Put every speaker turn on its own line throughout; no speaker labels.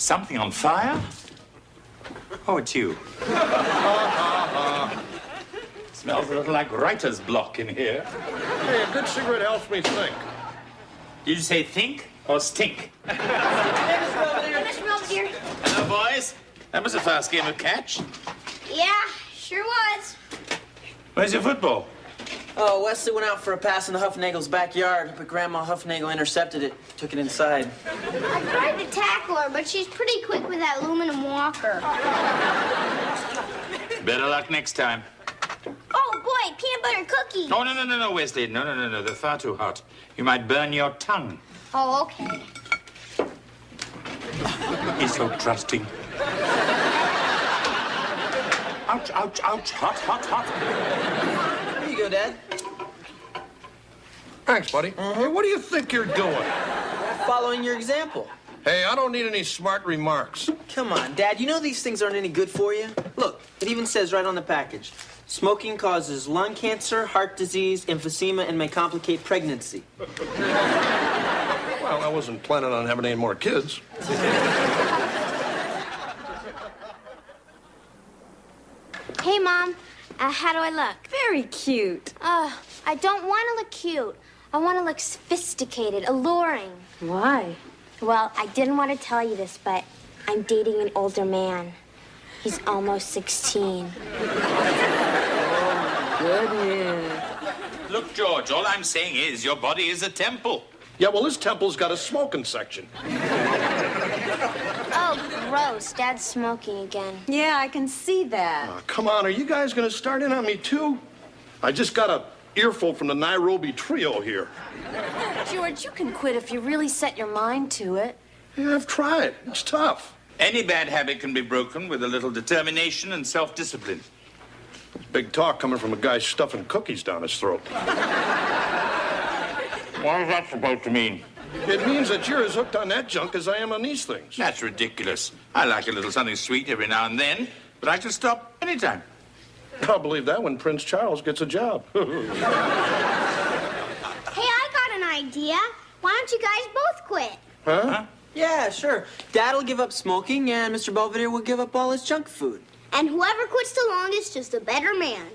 Something on fire? Oh, it's you. Smells a little like writer's block in here.
Hey, a good cigarette helps me think.
Did you say think or stink?
Hey, Mr. Belvedere.
Hello, boys. That was a fast game of catch.
Yeah, sure was.
Where's your football?
Oh, Wesley went out for a pass in the Huffnagel's backyard, but Grandma Huffnagel intercepted it, took it inside.
I tried to tackle her, but she's pretty quick with that aluminum walker.
Better luck next time.
Oh, boy, peanut butter cookies.
Oh, no, Wesley. No. They're far too hot. You might burn your tongue.
Oh, okay.
He's so trusting. Ouch, ouch, ouch. Hot.
Here you go, Dad.
Thanks, buddy. Hey, what do you think you're doing?
Following your example.
Hey, I don't need any smart remarks.
Come on, Dad, you know these things aren't any good for you? Look, it even says right on the package. Smoking causes lung cancer, heart disease, emphysema, and may complicate pregnancy.
Well, I wasn't planning on having any more kids.
Hey, Mom. How do I look?
Very cute.
I don't want to look cute. I want to look sophisticated, alluring.
Why?
Well, I didn't want to tell you this, but I'm dating an older man. He's almost 16.
Goodness.
Look, George, all I'm saying is your body is a temple.
Yeah, well, this temple's got a smoking section.
Oh, gross. Dad's smoking again.
Yeah, I can see that.
Come on, are you guys going to start in on me, too? I just got a earful from the Nairobi trio here.
George, you can quit if you really set your mind to it.
Yeah, I've tried. It's tough.
Any bad habit can be broken with a little determination and self-discipline.
Big talk coming from a guy stuffing cookies down his throat.
What is that supposed to mean?
It means that you're as hooked on that junk as I am on these things.
That's ridiculous. I like a little something sweet every now and then, but I can stop anytime.
I'll believe that when Prince Charles gets a job.
Hey, I got an idea. Why don't you guys both quit?
Huh?
Yeah, sure. Dad'll give up smoking, and Mr. Belvedere will give up all his junk food.
And whoever quits the longest is the better man.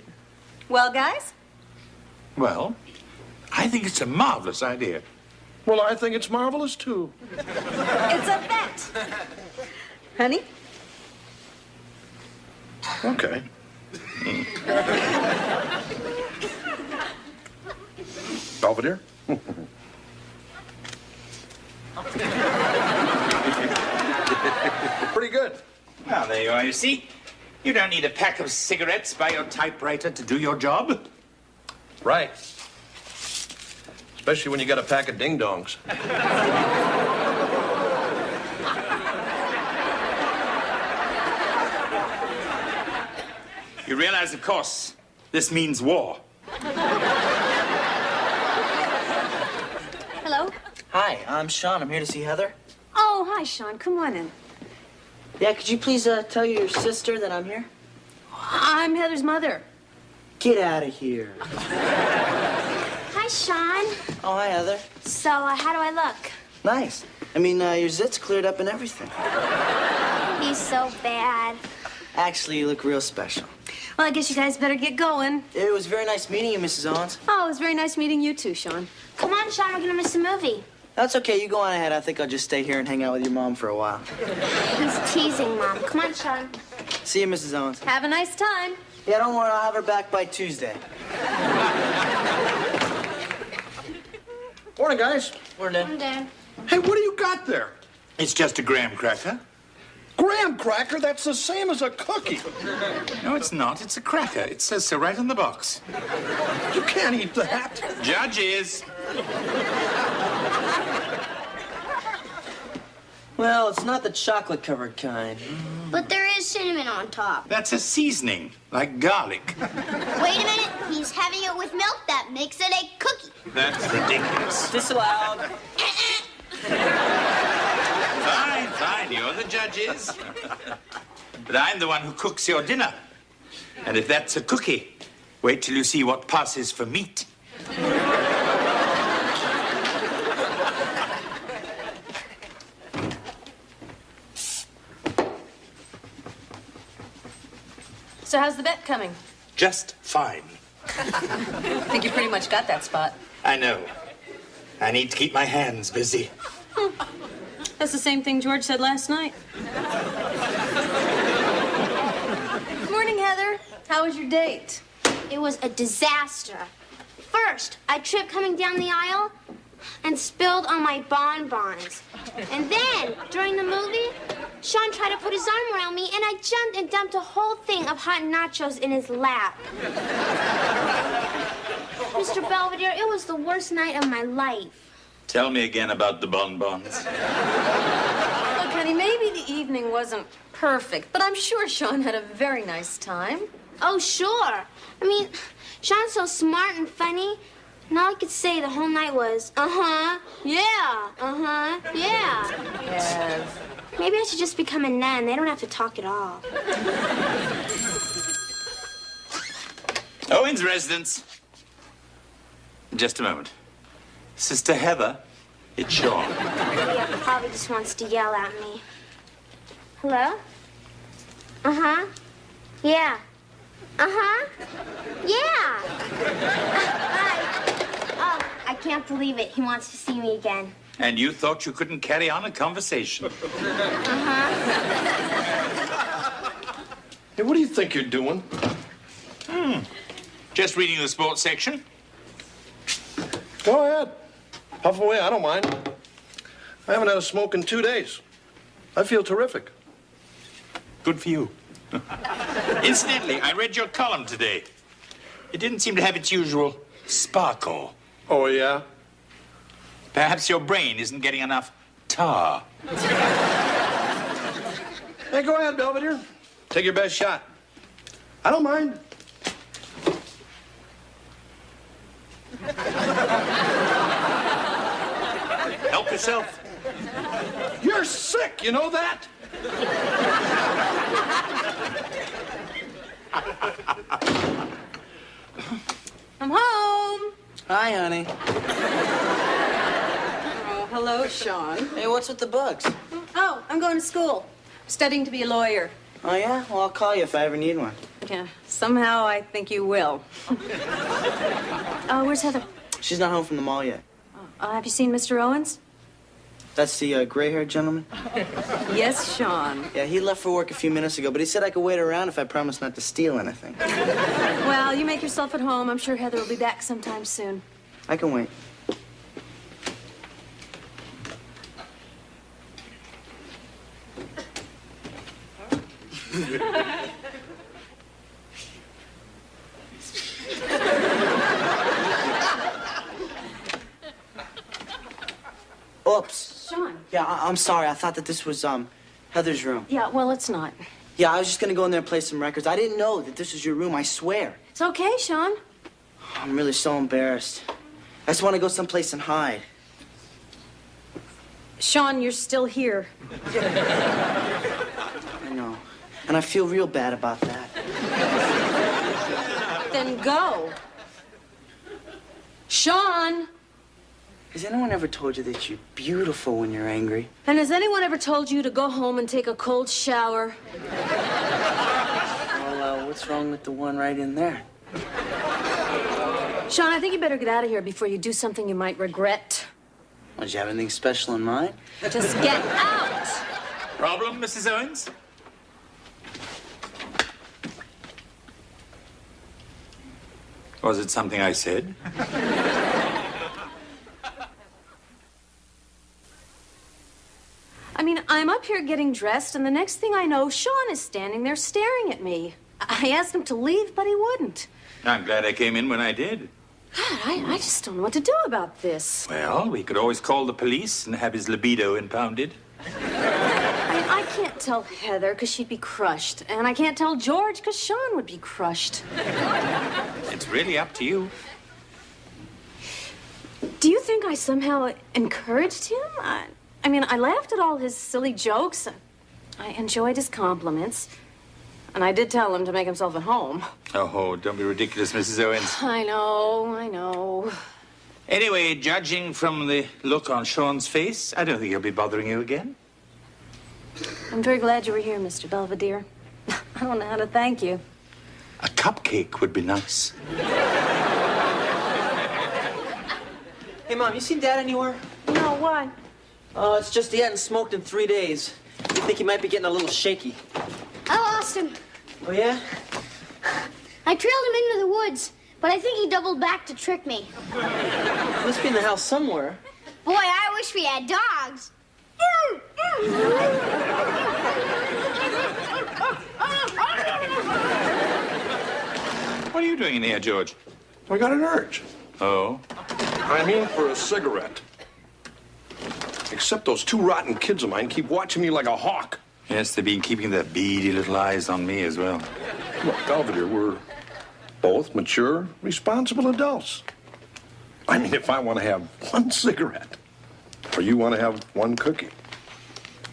Well, guys?
Well, I think it's a marvelous idea.
Well, I think it's marvelous, too.
It's a bet. Honey?
Okay. Belvedere? Pretty good.
Well, there you are, you see. You don't need a pack of cigarettes by your typewriter to do your job.
Right. Especially when you got a pack of ding-dongs.
You realize, of course, this means war.
Hello?
Hi, I'm Sean. I'm here to see Heather.
Oh, hi, Sean. Come on in.
Yeah, could you please tell your sister that I'm here?
I'm Heather's mother.
Get out of here.
Hi, Sean.
Oh, hi, Heather.
So, how do I look?
Nice. I mean, your zits cleared up and everything.
He's so bad.
Actually, you look real special.
Well, I guess you guys better get going.
It was very nice meeting you, Mrs. Owens.
Oh, it was very nice meeting you too, Sean.
Come on, Sean, we're gonna miss the movie.
That's okay. You go on ahead. I think I'll just stay here and hang out with your mom for a while.
He's teasing, Mom. Come on, Sean.
See you, Mrs. Owens.
Have a nice time.
Yeah, don't worry. I'll have her back by Tuesday.
Morning, guys.
Morning.
I'm Dad.
Hey, what do you got there?
It's just a graham cracker.
Graham cracker? That's the same as a cookie.
No, it's not. It's a cracker. It says so right on the box.
You can't eat that.
Judges.
Well, it's not the chocolate-covered kind.
But there is cinnamon on top.
That's a seasoning, like garlic.
Wait a minute. He's having it with milk. That makes it a cookie.
That's ridiculous.
Disallowed.
Fine. You're the judges. But I'm the one who cooks your dinner. And if that's a cookie, wait till you see what passes for meat.
So how's the bet coming?
Just fine.
I think you pretty much got that spot.
I know. I need to keep my hands busy.
That's the same thing George said last night. Morning, Heather. How was your date?
It was a disaster. First, I tripped coming down the aisle and spilled on my bonbons. And then, during the movie, Sean tried to put his arm around me, and I jumped and dumped a whole thing of hot nachos in his lap. Mr. Belvedere, it was the worst night of my life.
Tell me again about the bonbons.
Look, honey, maybe the evening wasn't perfect, but I'm sure Sean had a very nice time.
Oh, sure. I mean, Sean's so smart and funny, and all I could say the whole night was, uh-huh, yeah, uh-huh, yeah.
Yes.
Maybe I should just become a nun. They don't have to talk at all.
Owen's residence. Just a moment. Sister Heather, it's Sean.
Yeah, probably just wants to yell at me. Hello? Uh-huh. Yeah. Uh-huh. Yeah. Hi. Oh, I can't believe it. He wants to see me again.
And you thought you couldn't carry on a conversation.
Uh-huh.
Hey, what do you think you're doing?
Just reading the sports section.
Go ahead. Puff away, I don't mind. I haven't had a smoke in 2 days. I feel terrific.
Good for you. Incidentally, I read your column today. It didn't seem to have its usual sparkle.
Oh, yeah?
Perhaps your brain isn't getting enough tar.
Hey, go ahead, Belvedere. Take your best shot. I don't mind.
Help yourself.
You're sick, you know that?
I'm home.
Hi, honey.
Oh, hello, Sean.
Hey, what's with the bugs?
Oh, I'm going to school. Studying to be a lawyer.
Oh, yeah? Well, I'll call you if I ever need one.
Yeah, somehow I think you will. Oh, where's Heather?
She's not home from the mall yet.
Have you seen Mr. Owens?
That's the gray-haired gentleman?
Yes, Sean.
Yeah, he left for work a few minutes ago, but he said I could wait around if I promised not to steal anything.
Well, you make yourself at home. I'm sure Heather will be back sometime soon.
I can wait. Oops.
Sean.
Yeah, I'm sorry. I thought that this was, Heather's room.
Yeah, well, it's not.
Yeah, I was just gonna go in there and play some records. I didn't know that this was your room, I swear.
It's okay, Sean.
I'm really so embarrassed. I just want to go someplace and hide.
Sean, you're still here.
I know. And I feel real bad about that.
Then go. Sean!
Has anyone ever told you that you're beautiful when you're angry?
And has anyone ever told you to go home and take a cold shower?
Well, what's wrong with the one right in there?
Sean, I think you better get out of here before you do something you might regret.
Did you have anything special in mind?
Just get out!
Problem, Mrs. Owens? Was it something I said?
I mean, I'm up here getting dressed, and the next thing I know, Sean is standing there staring at me. I asked him to leave, but he wouldn't.
I'm glad I came in when I did.
God, I just don't know what to do about this.
Well, we could always call the police and have his libido impounded.
I mean, I can't tell Heather because she'd be crushed, and I can't tell George because Sean would be crushed.
It's really up to you.
Do you think I somehow encouraged him? I mean, I laughed at all his silly jokes. I enjoyed his compliments. And I did tell him to make himself at home.
Oh, don't be ridiculous, Mrs. Owens.
I know.
Anyway, judging from the look on Sean's face, I don't think he'll be bothering you again.
I'm very glad you were here, Mr. Belvedere. I don't know how to thank you.
A cupcake would be nice.
Hey, Mom, you seen Dad anywhere?
No, why?
Oh, it's just he hadn't smoked in 3 days. You think he might be getting a little shaky.
I lost him.
Oh, yeah?
I trailed him into the woods, but I think he doubled back to trick me.
He must be in the house somewhere.
Boy, I wish we had dogs.
What are you doing in here, George?
I got an urge.
Oh?
I'm in for a cigarette. Except those two rotten kids of mine keep watching me like a hawk.
Yes, they've been keeping their beady little eyes on me as well.
Look, Belvedere, we're both mature, responsible adults. I mean, if I want to have one cigarette, or you want to have one cookie,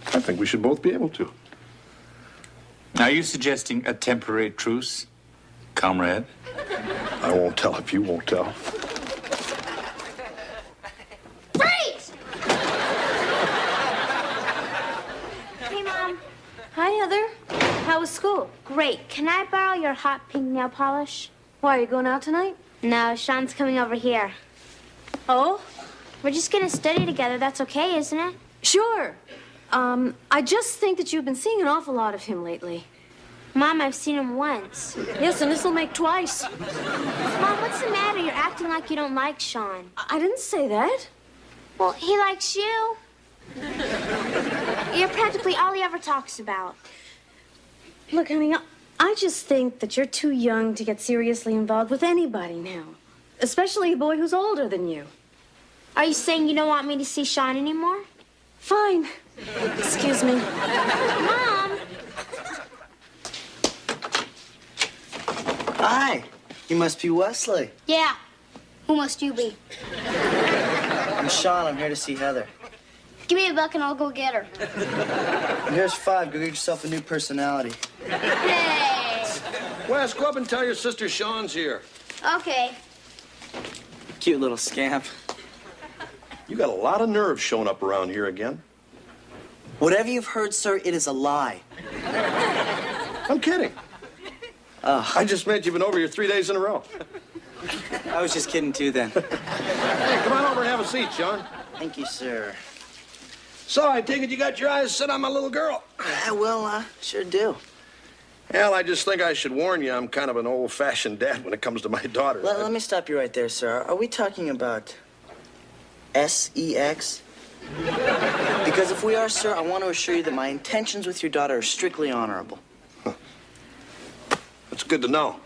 I think we should both be able to.
Are you suggesting a temporary truce, comrade?
I won't tell if you won't tell.
Freeze! Hey, Mom.
Hi, Heather. How was school?
Great. Can I borrow your hot pink nail polish?
Why, are you going out tonight?
No, Sean's coming over here.
Oh?
We're just gonna study together. That's okay, isn't it?
Sure. I just think that you've been seeing an awful lot of him lately.
Mom, I've seen him once.
Yes, and this'll make twice.
Mom, what's the matter? You're acting like you don't like Sean.
I didn't say that.
Well, he likes you. You're practically all he ever talks about.
Look, honey, I just think that you're too young to get seriously involved with anybody now. Especially a boy who's older than you.
Are you saying you don't want me to see Sean anymore?
Fine. Excuse me.
Mom!
Hi. You must be Wesley.
Yeah. Who must you be?
I'm Sean. I'm here to see Heather.
Give me $1 and I'll go get her.
And here's 5. Go get yourself a new personality.
Hey!
Wes, go up and tell your sister Sean's here.
Okay.
Cute little scamp.
You got a lot of nerve showing up around here again.
Whatever you've heard, sir, it is a lie.
I'm kidding. I just meant you've been over here 3 days in a row.
I was just kidding, too, then.
Hey, come on over and have a seat, Sean.
Thank you, sir.
So, I take it you got your eyes set on my little girl.
I will, sure do.
Well, I just think I should warn you, I'm kind of an old-fashioned dad when it comes to my daughter.
Let me stop you right there, sir. Are we talking about sex? Because if we are, sir, I want to assure you that my intentions with your daughter are strictly honorable.
That's good to know.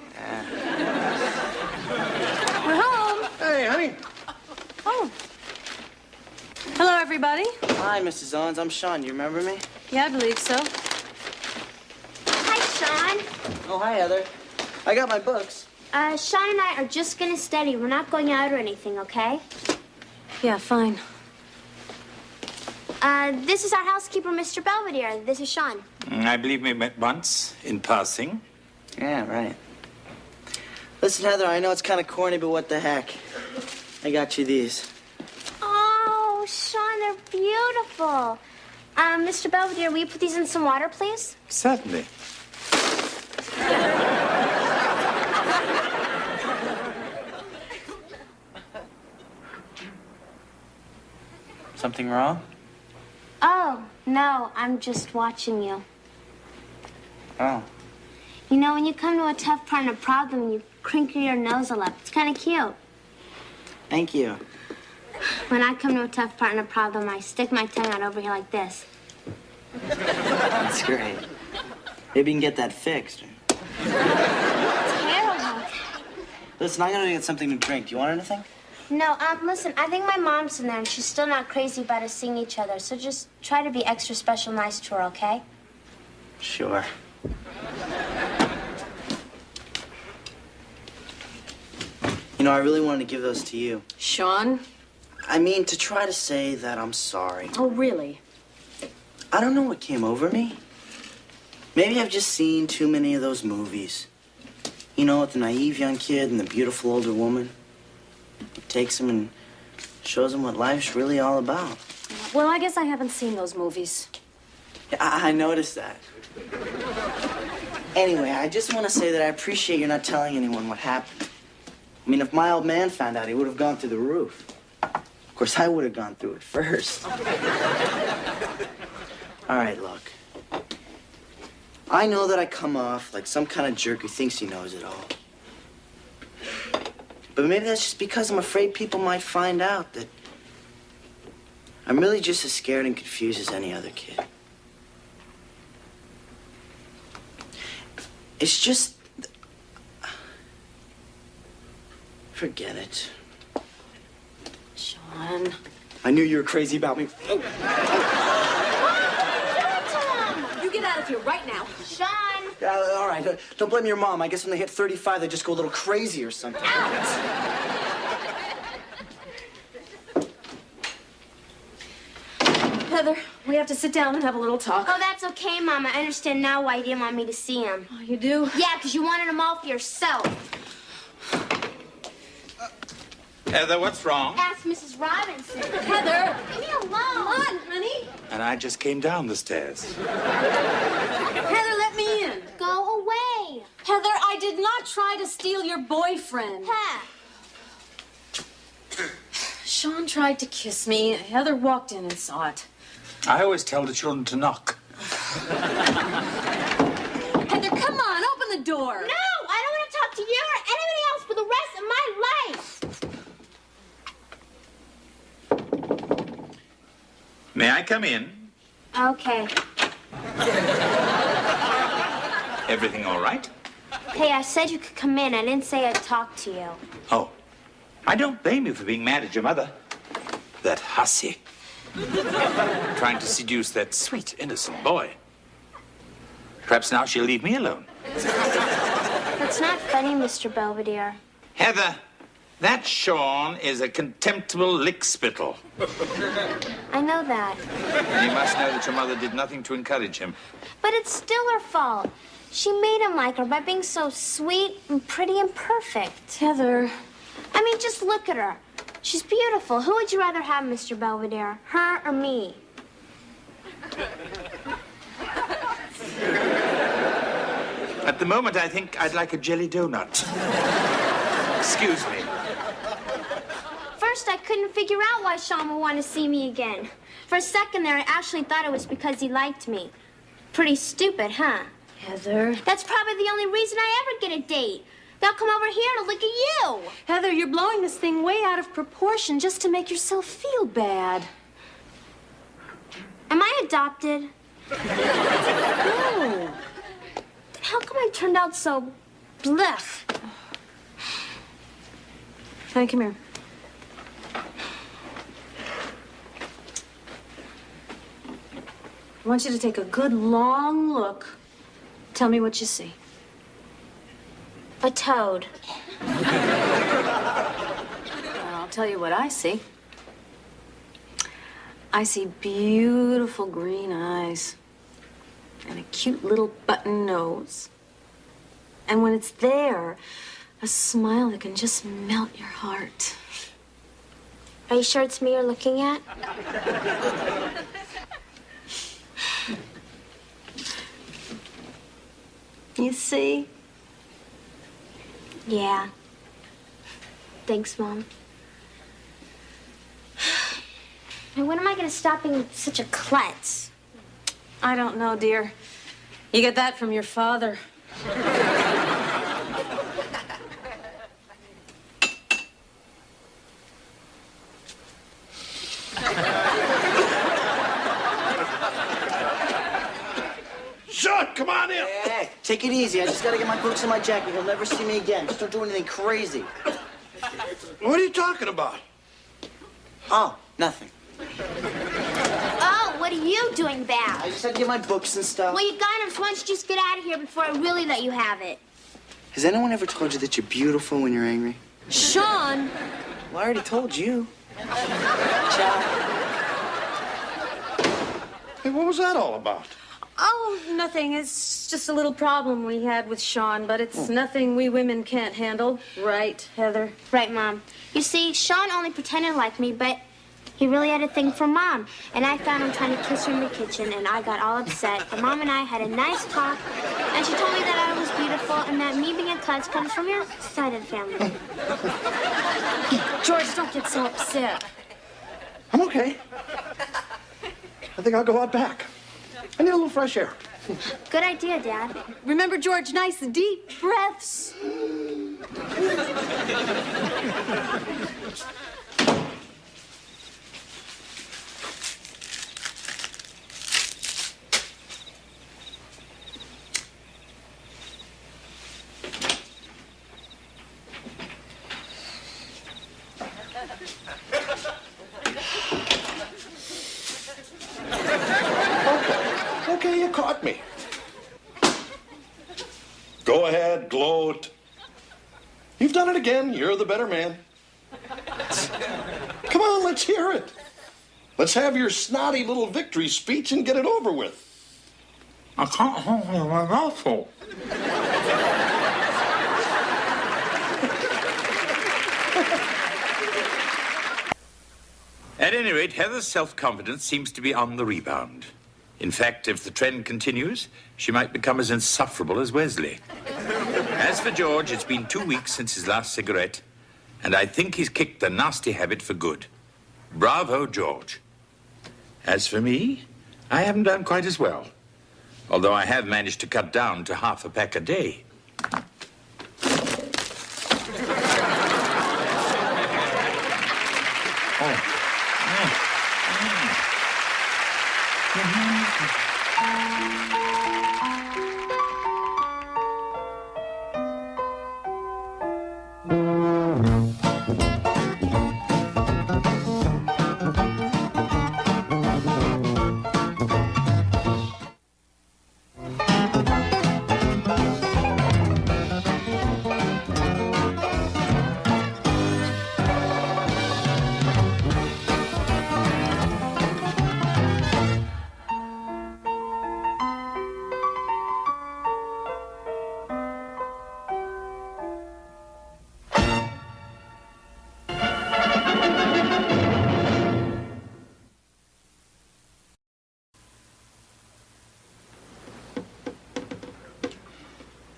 We're home.
Hey, honey.
Oh. Hello, everybody.
Hi, Mrs. Owens. I'm Sean. You remember me?
Yeah, I believe so.
Hi, Sean.
Oh, hi, Heather. I got my books.
Sean and I are just gonna study. We're not going out or anything, okay?
Yeah, fine.
This is our housekeeper, Mr. Belvedere. This is Sean.
I believe we met once in passing.
Yeah, right. Listen, Heather, I know it's kind of corny, but what the heck? I got you these.
Oh, Sean, they're beautiful. Mr. Belvedere, will you put these in some water, please?
Certainly.
Something wrong?
Oh, no, I'm just watching you.
Oh.
You know, when you come to a tough part in a problem, you crinkle your nose a lot. It's kind of cute.
Thank you.
When I come to a tough part in a problem, I stick my tongue out over here like this.
That's great. Maybe you can get that fixed.
Terrible.
Listen, I'm gonna get something to drink. Do you want anything?
No, listen, I think my mom's in there, and she's still not crazy about us seeing each other, so just try to be extra special nice to her, okay?
Sure. You know, I really wanted to give those to you.
Sean?
I mean, to try to say that I'm sorry.
Oh, really?
I don't know what came over me. Maybe I've just seen too many of those movies. You know, with the naive young kid and the beautiful older woman. It takes him and shows him what life's really all about.
Well, I guess I haven't seen those movies.
Yeah, I noticed that. Anyway, I just want to say that I appreciate you not telling anyone what happened. I mean, if my old man found out, he would have gone through the roof. Of course, I would have gone through it first. All right, look. I know that I come off like some kind of jerk who thinks he knows it all. But maybe that's just because I'm afraid people might find out that I'm really just as scared and confused as any other kid. It's just... Forget it.
Sean.
I knew you were crazy about me.
You get out of here right now.
Sean!
All right, don't blame your mom. I guess when they hit 35, they just go a little crazy or something.
Heather, we have to sit down and have a little talk.
Oh, that's okay, Mom. I understand now why you didn't want me to see him.
Oh, you do?
Yeah, because you wanted him all for yourself.
Heather, what's wrong?
Ask Mrs. Robinson.
Heather!
Leave me alone.
Come on, honey.
And I just came down the stairs.
Heather, let me in.
Go away.
Heather, I did not try to steal your boyfriend.
Ha.
Sean tried to kiss me. Heather walked in and saw it.
I always tell the children to knock.
Heather, come on, open the door.
No, I don't want to talk to you or anybody else for the rest of my life.
May I come in?
Okay.
Everything all right?
Hey, I said you could come in. I didn't say I'd talk to you.
Oh, I don't blame you for being mad at your mother. That hussy. Trying to seduce that sweet, innocent boy. Perhaps now she'll leave me alone.
That's not funny, Mr. Belvedere.
Heather, that Sean is a contemptible lickspittle.
I know that.
And you must know that your mother did nothing to encourage him.
But it's still her fault. She made him like her by being so sweet and pretty and perfect.
Heather.
I mean, just look at her. She's beautiful. Who would you rather have, Mr. Belvedere? Her or me?
At the moment, I think I'd like a jelly donut. Excuse me.
First, I couldn't figure out why Sean would want to see me again. For a second there, I actually thought it was because he liked me. Pretty stupid, huh?
Heather.
That's probably the only reason I ever get a date. They'll come over here to look at you.
Heather, you're blowing this thing way out of proportion just to make yourself feel bad.
Am I adopted?
No.
How come I turned out so blech?
Honey, come here. I want you to take a good long look. Tell me what you see.
A toad.
I'll tell you what I see. I see beautiful green eyes and a cute little button nose. And when it's there, a smile that can just melt your heart.
Are you sure it's me you're looking at?
You see?
Yeah. Thanks, Mom. And when am I going to stop being such a klutz?
I don't know, dear. You get that from your father.
Sean, come on in.
Hey, take it easy. I just gotta get my boots in my jacket. He'll never see me again. Just don't do anything crazy.
What are you talking about?
Oh, nothing.
Oh, what are you doing back?
I just had to get my books and stuff.
Well, you got him, so why don't you just get out of here before I really let you have it?
Has anyone ever told you that you're beautiful when you're angry?
Sean!
Well, I already told you. Ciao.
Hey, what was that all about?
Oh, nothing. It's just a little problem we had with Sean, but it's nothing we women can't handle. Right, Heather?
Right, Mom. You see, Sean only pretended to like me, but He really had a thing for Mom, and I found him trying to kiss her in the kitchen, and I got all upset. But Mom and I had a nice talk, and she told me that I was beautiful and that me being a klutz comes from your side of the family.
George, don't get so upset.
I'm okay. I think I'll go out back. I need a little fresh air.
Good idea, Dad.
Remember, George, nice deep breaths.
Okay, you caught me. Go ahead, gloat. You've done it again. You're the better man. Come on, let's hear it. Let's have your snotty little victory speech and get it over with.
I can't hold my mouth full. At any rate, Heather's self-confidence seems to be on the rebound. In fact, if the trend continues, she might become as insufferable as Wesley. As for George, it's been 2 weeks since his last cigarette, and I think he's kicked the nasty habit for good. Bravo, George. As for me, I haven't done quite as well, although I have managed to cut down to half a pack a day.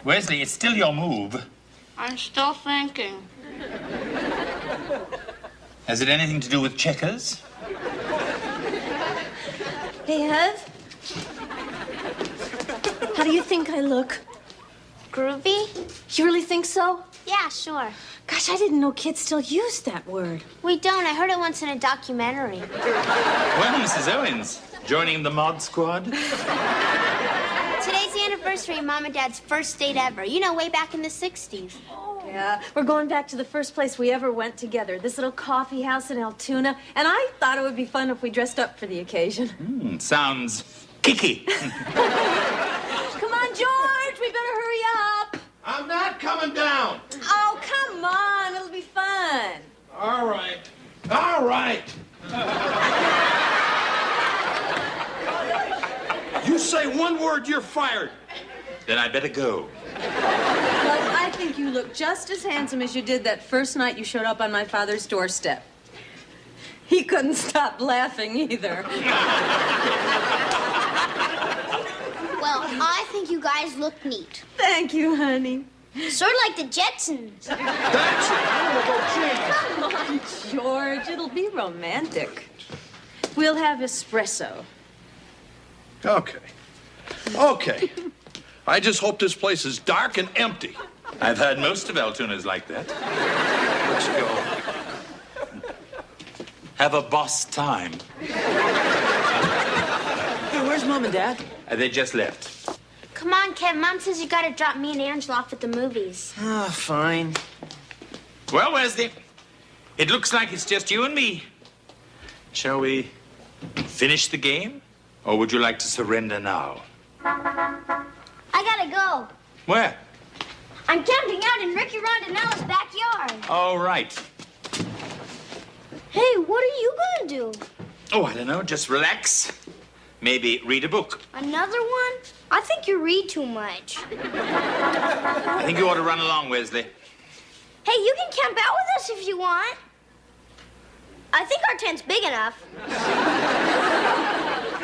Wesley, it's still your move.
I'm still thinking.
Has it anything to do with checkers?
Hey, Hev. How do you think I look?
Groovy?
You really think so?
Yeah, sure.
Gosh, I didn't know kids still used that word.
We don't. I heard it once in a documentary.
Well, Mrs. Owens, joining the mod squad?
Today's the anniversary of Mom and Dad's first date ever. You know, way back in the 60s.
Yeah, we're going back to the first place we ever went together, this little coffee house in Altoona, and I thought it would be fun if we dressed up for the occasion.
Sounds kicky.
Come on, George, we better hurry up.
I'm not coming down.
Oh, come on, it'll be fun.
All right. All right. You say one word, you're fired.
Then I better go.
Well, I think you look just as handsome as you did that first night you showed up on my father's doorstep. He couldn't stop laughing either.
Well, I think you guys look neat.
Thank you, honey.
Sort of like the Jetsons.
That's it. I'm gonna go change.
Come on, George, it'll be romantic. We'll have espresso.
Okay. Okay. I just hope this place is dark and empty.
I've heard most of Altoona's like that. Let's go. Have a boss time.
Hey, where's Mom and Dad?
They just left.
Come on, Kev. Mom says you gotta drop me and Angela off at the movies.
Ah, fine.
Well, Wesley, it looks like it's just you and me. Shall we finish the game? Or would you like to surrender now?
I gotta go.
Where?
I'm camping out in Ricky Rondinella's backyard.
All right.
Hey, what are you gonna do?
Oh, I don't know. Just relax. Maybe read a book.
Another one? I think you read too much.
I think you ought to run along, Wesley.
Hey, you can camp out with us if you want. I think our tent's big enough.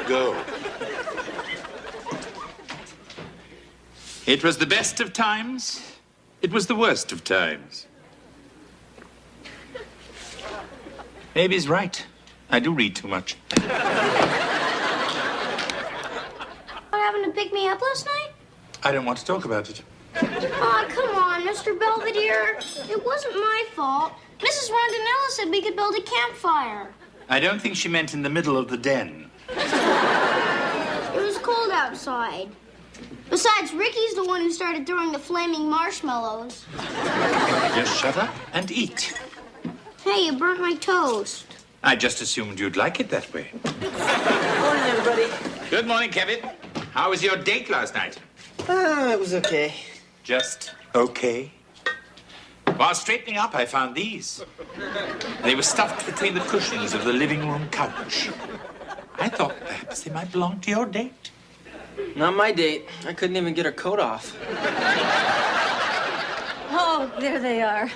Go. It was the best of times. It was the worst of times. Maybe he's right. I do read too much.
What happened to pick me up last night?
I don't want to talk about it.
Oh, come on, Mr. Belvedere. It wasn't my fault. Mrs. Rondinella said we could build a campfire.
I don't think she meant in the middle of the den.
It was cold outside. Besides, Ricky's the one who started throwing the flaming marshmallows.
Just shut up and eat.
Hey, you burnt my toast.
I just assumed you'd like it that way.
Morning, everybody.
Good morning, Kevin. How was your date last night?
It was okay.
Just okay. While straightening up, I found these. They were stuffed between the cushions of the living room couch. I thought perhaps they might belong to your date.
Not my date. I couldn't even get her coat off.
Oh, there they are.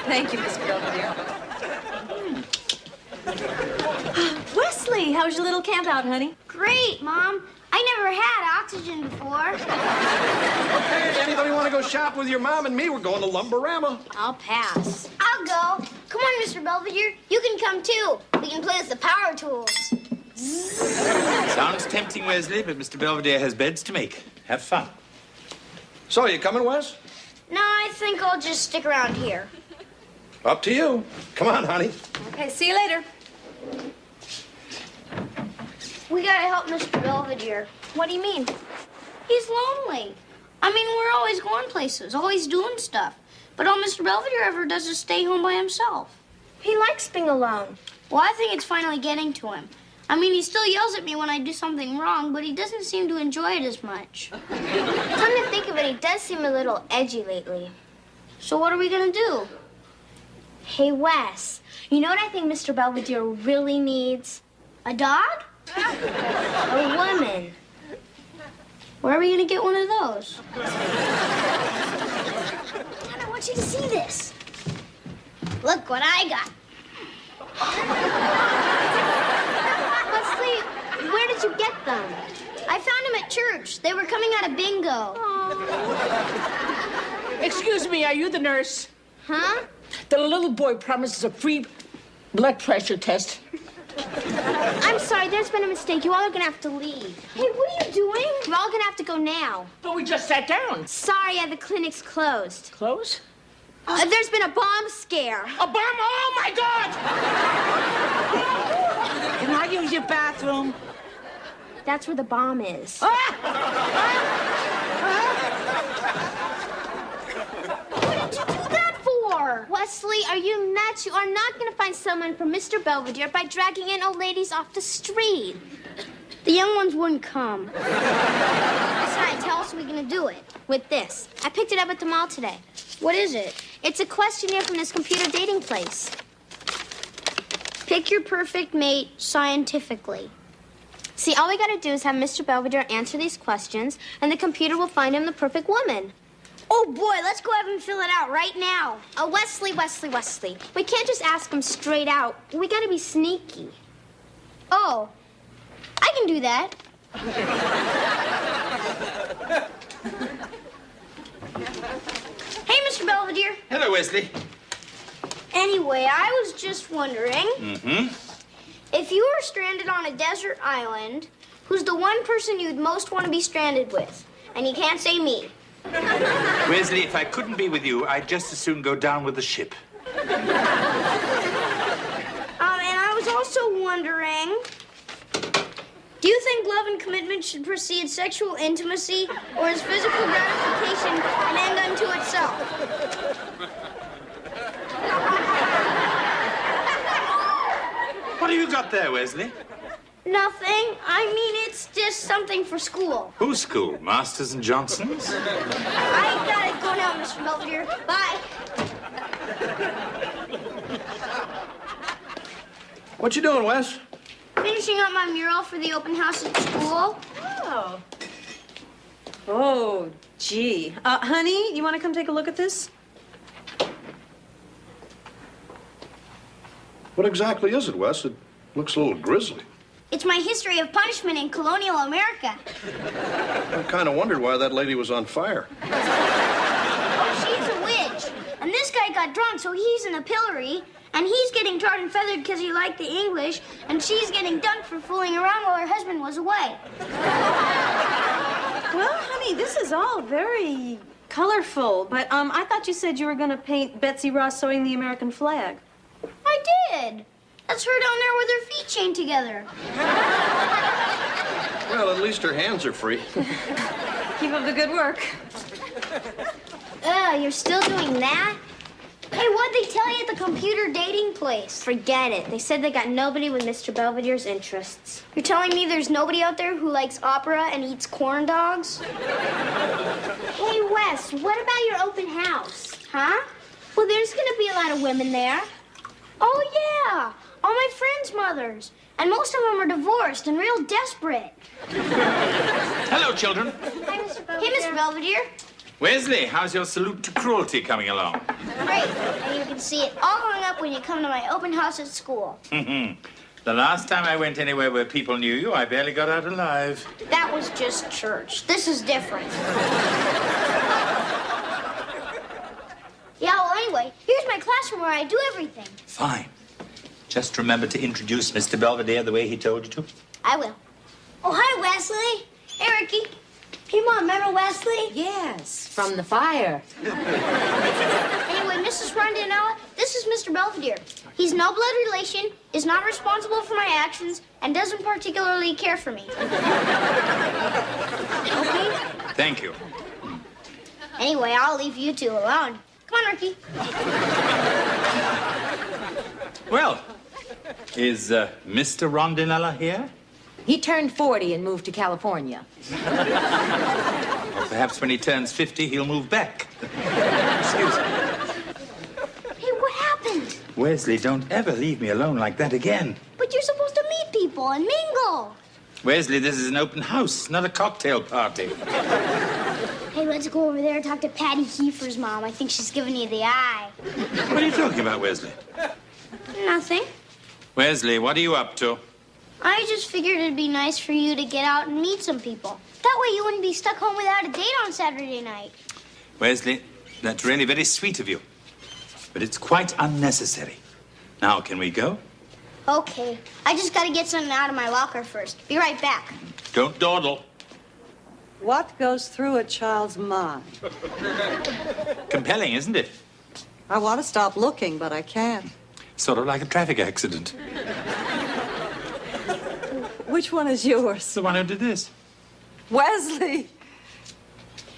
Thank you, Miss Belvedere. Wesley, how was your little camp out, honey?
Great, Mom. I never had oxygen before.
Hey, anybody want to go shop with your mom and me? We're going to Lumberama.
I'll pass. I'll go. Come on, Mr. Belvedere. You can come too. We can play with the power tools.
Sounds tempting, Wesley, but Mr. Belvedere has beds to make. Have fun.
So, you coming, Wes?
No, I think I'll just stick around here.
Up to you. Come on, honey.
Okay, see you later.
We gotta help Mr. Belvedere. What do you mean? He's lonely. I mean, we're always going places, always doing stuff. But all Mr. Belvedere ever does is stay home by himself. He likes being alone. Well, I think it's finally getting to him. I mean, he still yells at me when I do something wrong, but he doesn't seem to enjoy it as much. Come to think of it, he does seem a little edgy lately. So what are we gonna do? Hey, Wes, you know what I think Mr. Belvedere really needs? A dog? A woman. Where are we gonna get one of those? Dad, I want you to see this. Look what I got. Wesley, where did you get them? I found them at church. They were coming out of bingo.
Excuse me, are you the nurse?
Huh?
The little boy promises a free blood pressure test.
I'm sorry, there's been a mistake. You all are gonna have to leave. Hey, what are you doing? We're all gonna have to go now.
But we just sat down.
Sorry, the clinic's closed.
Close?
There's been a bomb scare.
A bomb? Oh, my God! Can I use your bathroom?
That's where the bomb is.
Ah!
What did you do that for? Wesley, are you nuts? You are not going to find someone for Mr. Belvedere by dragging in old ladies off the street. The young ones wouldn't come. Besides, how else are we going to do it? With this. I picked it up at the mall today. What is it? It's a questionnaire from this computer dating place. Pick your perfect mate scientifically. See, all we gotta do is have Mr. Belvedere answer these questions, and the computer will find him the perfect woman. Oh boy, let's go have him fill it out right now. Wesley. We can't just ask him straight out. We gotta be sneaky. Oh, I can do that. Hey, Mr. Belvedere.
Hello, Wesley.
Anyway, I was just wondering. If you were stranded on a desert island, who's the one person you'd most want to be stranded with? And you can't say me.
Wesley, if I couldn't be with you, I'd just as soon go down with the ship.
And I was also wondering, do you think love and commitment should precede sexual intimacy, or is physical gratification an end unto itself?
What have you got there, Wesley?
Nothing. I mean, it's just something for school.
Whose school? Masters and Johnson's?
I gotta go now, Mr. Belvedere. Bye.
What you doing, Wes?
Finishing up my mural for the open house at school.
Oh. Oh, gee. Honey, you want to come take a look at this?
What exactly is it, Wes? It looks a little grisly.
It's my history of punishment in colonial America.
I kind of wondered why that lady was on fire.
She's a witch. And this guy got drunk, so he's in the pillory. And he's getting tarred and feathered because he liked the English. And she's getting dunked for fooling around while her husband was away.
Well, honey, this is all very colorful. But I thought you said you were going to paint Betsy Ross sewing the American flag.
I did. That's her down there with her feet chained together.
Well, at least her hands are free.
Keep up the good work.
You're still doing that? Hey, what'd they tell you at the computer dating place? Forget it. They said they got nobody with Mr. Belvedere's interests. You're telling me there's nobody out there who likes opera and eats corn dogs? Hey, Wes, what about your open house? Huh? Well, there's gonna be a lot of women there. Oh, yeah. All my friends' mothers. And most of them are divorced and real desperate.
Hello, children.
Hi, Mr. Belvedere. Hey, Mr. Belvedere.
Wesley, how's your salute to cruelty coming along?
Great. And you can see it all hung up when you come to my open house at school.
The last time I went anywhere where people knew you, I barely got out alive.
That was just church. This is different. Yeah, well, anyway, here's my classroom where I do everything.
Fine. Just remember to introduce Mr. Belvedere the way he told you to.
I will. Oh, hi, Wesley. Hey, Ricky. Hey, Mom, remember Wesley?
Yes, from the fire.
Anyway, Mrs. Rondinella, this is Mr. Belvedere. He's no blood relation, is not responsible for my actions, and doesn't particularly care for me. Okay?
Thank you.
Anyway, I'll leave you two alone. Come on, Ricky.
Well, is Mr. Rondinella here?
He turned 40 and moved to California.
Or perhaps when he turns 50, he'll move back. Excuse me.
Hey, what happened?
Wesley, don't ever leave me alone like that again.
But you're supposed to meet people and mingle.
Wesley, this is an open house, not a cocktail party.
Hey, let's go over there and talk to Patty Kiefer's mom. I think she's giving you the eye.
What are you talking about, Wesley?
Nothing.
Wesley, what are you up to?
I just figured it'd be nice for you to get out and meet some people. That way you wouldn't be stuck home without a date on Saturday night.
Wesley, that's really very sweet of you. But it's quite unnecessary. Now, can we go?
Okay. I just gotta get something out of my locker first. Be right back.
Don't dawdle.
What goes through a child's mind?
Compelling, isn't it?
I want to stop looking, but I can't.
Sort of like a traffic accident.
Which one is yours?
The one who did this.
Wesley!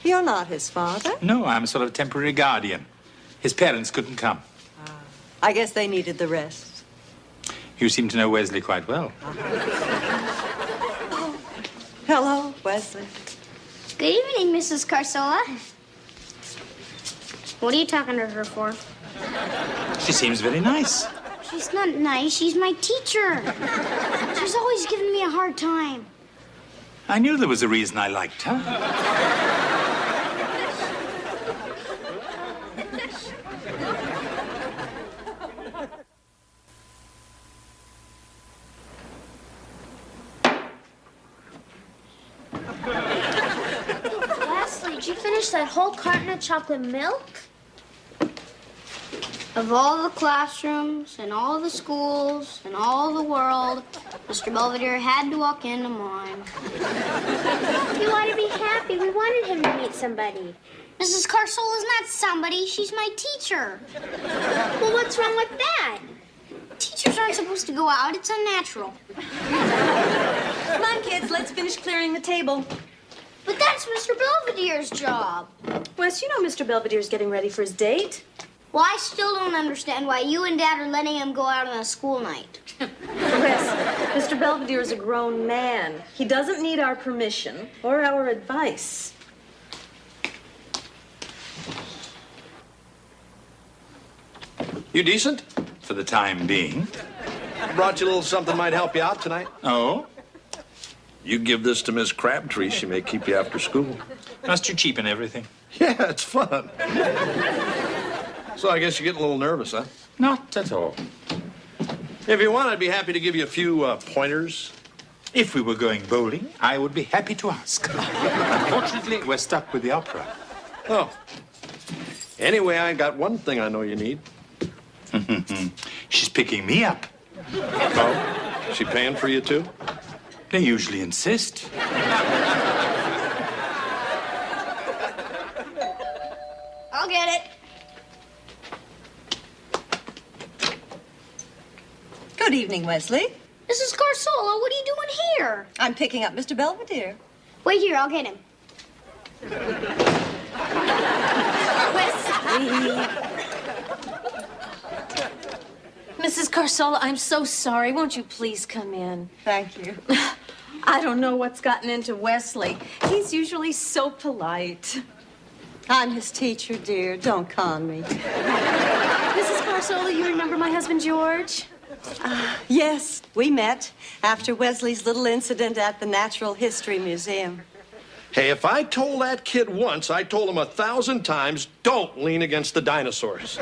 You're not his father.
No, I'm a sort of temporary guardian. His parents couldn't come.
I guess they needed the rest.
You seem to know Wesley quite well.
Hello, Wesley.
Good evening, Mrs. Carsola. What are you talking to her for?
She seems very nice.
She's not nice. She's my teacher. She's always giving me a hard time.
I knew there was a reason I liked her.
Wesley, did you finish that whole carton of chocolate milk? Of all the classrooms and all the schools and all the world, Mr. Belvedere had to walk into mine. You ought to be happy. We wanted him to meet somebody. Mrs. Carsola is not somebody. She's my teacher. Well, what's wrong with that? Teachers aren't supposed to go out. It's unnatural.
Come on, kids, let's finish clearing the table.
But that's Mr. Belvedere's job.
Wes, you know Mr. Belvedere's getting ready for his date.
Well, I still don't understand why you and Dad are letting him go out on a school night.
Wes, Mr. Belvedere is a grown man. He doesn't need our permission or our advice.
You decent?
For the time being.
Brought you a little something might help you out tonight.
Oh?
You give this to Miss Crabtree, she may keep you after school.
Must you cheapen everything?
Yeah, it's fun. So I guess you're getting a little nervous, huh?
Not at all.
If you want, I'd be happy to give you a few pointers.
If we were going bowling, I would be happy to ask. Unfortunately, we're stuck with the opera.
Oh. Anyway, I got one thing I know you need.
She's picking me up.
Oh? She paying for you, too?
They usually insist.
I'll get it.
Good evening, Wesley.
Mrs. Carsola, what are you doing here?
I'm picking up Mr. Belvedere.
Wait here, I'll get him.
Mrs. Carsola, I'm so sorry. Won't you please come in?
Thank you.
I don't know what's gotten into Wesley. He's usually so polite.
I'm his teacher, dear. Don't con me.
Mrs. Carsola, you remember my husband, George?
Yes, we met after Wesley's little incident at the Natural History Museum.
Hey, if I told that kid once, I told him 1,000 times, don't lean against the dinosaurs.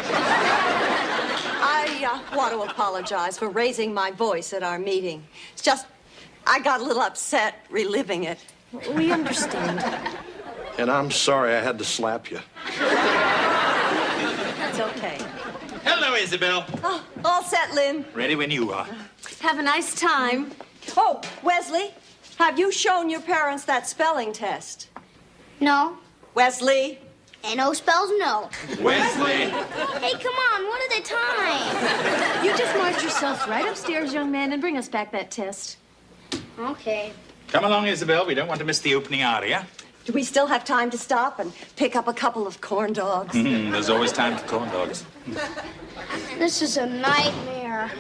I want to apologize for raising my voice at our meeting. It's just, I got a little upset reliving it.
We understand.
And I'm sorry I had to slap you.
It's okay.
Hello, Isabel.
Oh, all set, Lynn.
Ready when you are.
Have a nice time.
Oh, Wesley, have you shown your parents that spelling test?
No.
Wesley?
N-O spells no.
Wesley!
Hey, come on, one at a time.
You just march yourself right upstairs, young man, and bring us back that test.
Okay.
Come along, Isabel. We don't want to miss the opening aria.
Do we still have time to stop and pick up a couple of corn dogs?
There's always time for corn dogs.
This is a nightmare.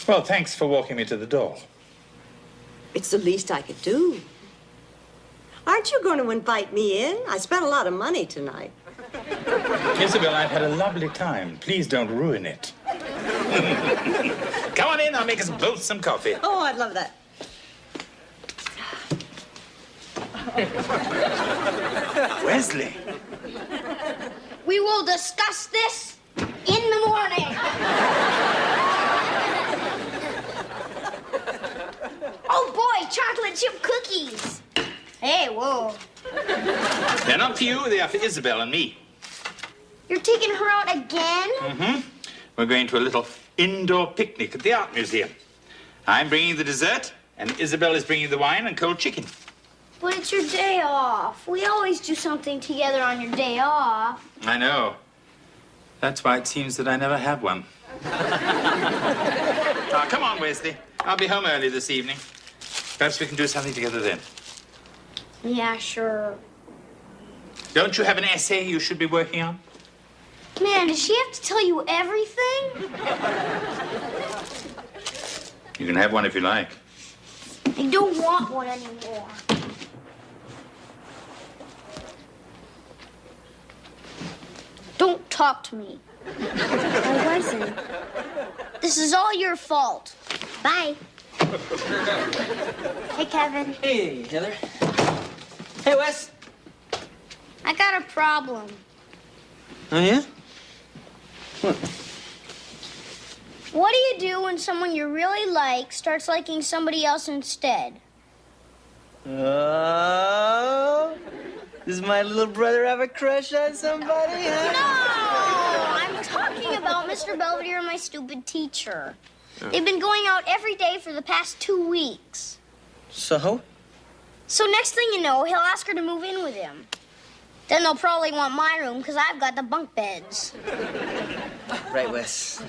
Well, thanks for walking me to the door.
It's the least I could do. Aren't you going to invite me in? I spent a lot of money tonight.
Isabel, I've had a lovely time. Please don't ruin it. Come on in. I'll make us both some coffee.
Oh, I'd love that.
Wesley.
We will discuss this in the morning. Oh, boy, chocolate chip cookies. Hey, whoa.
They're not for you. They are for Isabel and me.
You're taking her out again?
Mm-hmm. We're going to a little indoor picnic at the Art Museum. I'm bringing the dessert, and Isabel is bringing the wine and cold chicken.
But it's your day off. We always do something together on your day off.
I know. That's why it seems that I never have one. Now, come on, Wesley. I'll be home early this evening. Perhaps we can do something together then.
Yeah, sure.
Don't you have an essay you should be working on?
Man, does she have to tell you everything?
You can have one if you like.
I don't want one anymore. Don't talk to me. I wasn't. This is all your fault. Bye. Hey, Kevin.
Hey, Heather. Hey, Wes.
I got a problem.
Oh, yeah?
What do you do when someone you really like starts liking somebody else instead?
Oh, does my little brother have a crush on somebody, huh?
No! I'm talking about Mr. Belvedere and my stupid teacher. They've been going out every day for the past 2 weeks.
So?
So next thing you know, he'll ask her to move in with him. Then they'll probably want my room because I've got the bunk beds.
Right, Wes.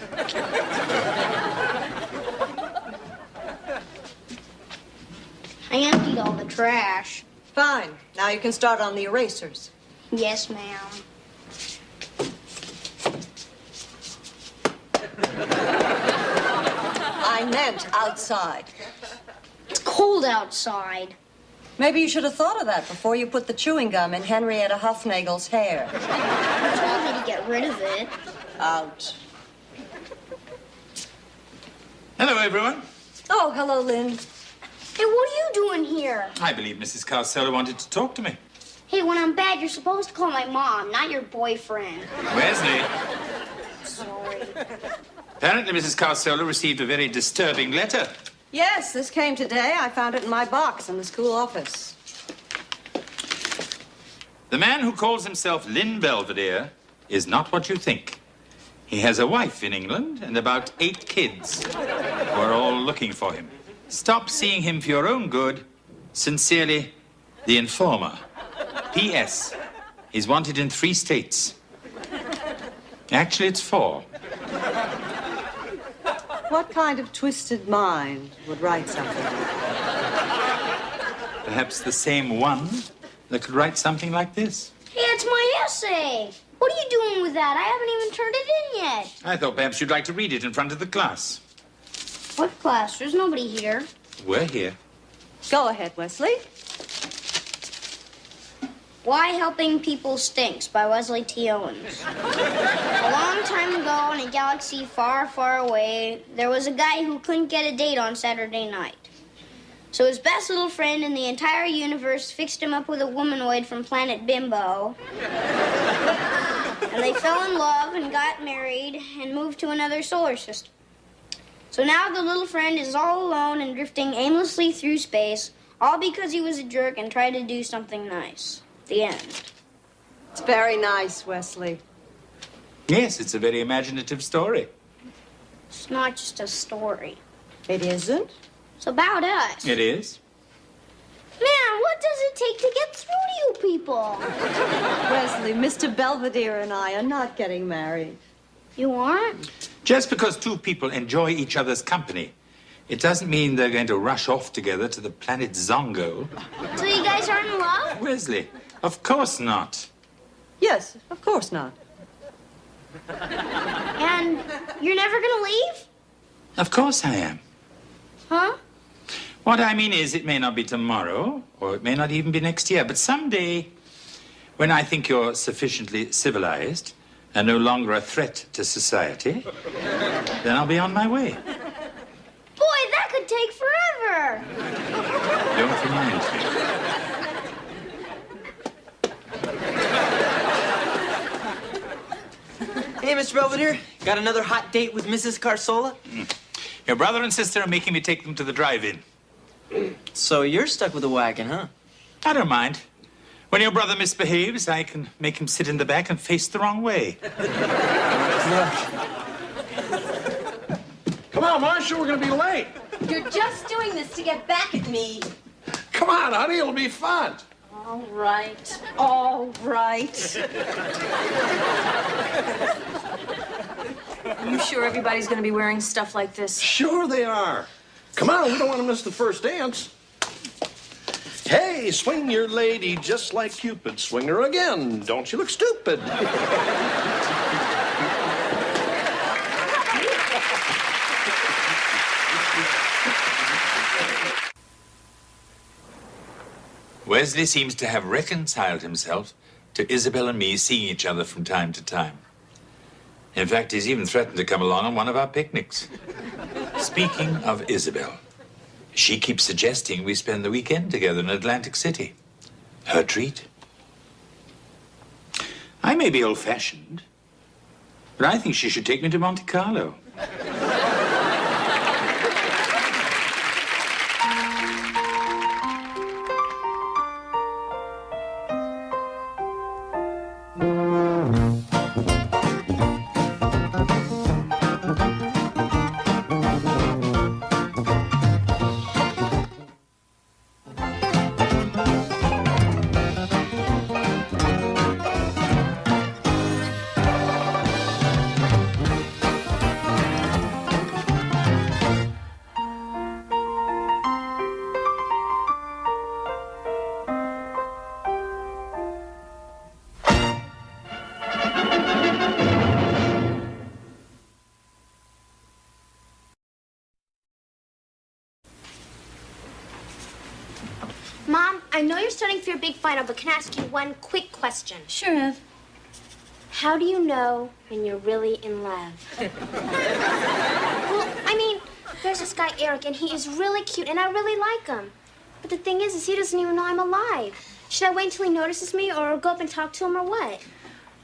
I emptied all the trash.
Fine. Now you can start on the erasers.
Yes, ma'am.
I meant outside.
It's cold outside.
Maybe you should have thought of that before you put the chewing gum in Henrietta Huffnagel's hair.
You told me to get rid of it.
Out.
Hello, everyone.
Oh, hello, Lynn.
Hey, what are you doing here?
I believe Mrs. Carcella wanted to talk to me.
Hey, when I'm bad, you're supposed to call my mom, not your boyfriend.
Wesley.
Sorry.
Apparently, Mrs. Carsola received a very disturbing letter.
Yes, this came today. I found it in my box in the school office.
The man who calls himself Lynn Belvedere is not what you think. He has a wife in England and about 8 kids who are all looking for him. Stop seeing him for your own good. Sincerely, the informer. P.S. He's wanted in 3 states. Actually, it's 4.
What kind of twisted mind would write something like that?
Perhaps the same one that could write something like this.
Hey, it's my essay. What are you doing with that? I haven't even turned it in yet.
I thought perhaps you'd like to read it in front of the class.
What class? There's nobody here.
We're here.
Go ahead, Wesley.
Why Helping People Stinks by Wesley T. Owens. A long time ago in a galaxy far, far away, there was a guy who couldn't get a date on Saturday night. So his best little friend in the entire universe fixed him up with a womanoid from planet Bimbo. And they fell in love and got married and moved to another solar system. So now the little friend is all alone and drifting aimlessly through space, all because he was a jerk and tried to do something nice. The end.
It's very nice, Wesley.
Yes, it's a very imaginative story.
It's not just a story.
It isn't?
It's about us.
It is.
Man, what does it take to get through to you people?
Wesley, Mr. Belvedere and I are not getting married.
You aren't?
Just because 2 people enjoy each other's company, it doesn't mean they're going to rush off together to the planet Zongo.
So you guys aren't in love?
Wesley, of course not.
Yes, of course not.
And you're never gonna leave?
Of course I am.
Huh?
What I mean is, it may not be tomorrow, or it may not even be next year, but someday, when I think you're sufficiently civilized and no longer a threat to society, then I'll be on my way.
Boy, that could take forever.
Don't remind me.
Hey, Mr. Belvedere, got another hot date with Mrs. Carsola?
Your brother and sister are making me take them to the drive-in.
So you're stuck with a wagon, huh?
I don't mind. When your brother misbehaves, I can make him sit in the back and face the wrong way.
Come on, Marcia, we're going to be late.
You're just doing this to get back at me.
Come on, honey, it'll be fun.
All right. All right. Are you sure everybody's going to be wearing stuff like this?
Sure they are. Come on, we don't want to miss the first dance. Hey, swing your lady just like Cupid. Swing her again. Don't you look stupid?
Wesley seems to have reconciled himself to Isabel and me seeing each other from time to time. In fact, he's even threatened to come along on one of our picnics. Speaking of Isabel, she keeps suggesting we spend the weekend together in Atlantic City. Her treat. I may be old-fashioned, but I think she should take me to Monte Carlo.
Mom, I know you're studying for your big final, but can I ask you one quick question?
Sure, Ev.
How do you know when you're really in love? Well, I mean, there's this guy, Eric, and he is really cute, and I really like him. But the thing is he doesn't even know I'm alive. Should I wait until he notices me or go up and talk to him or what?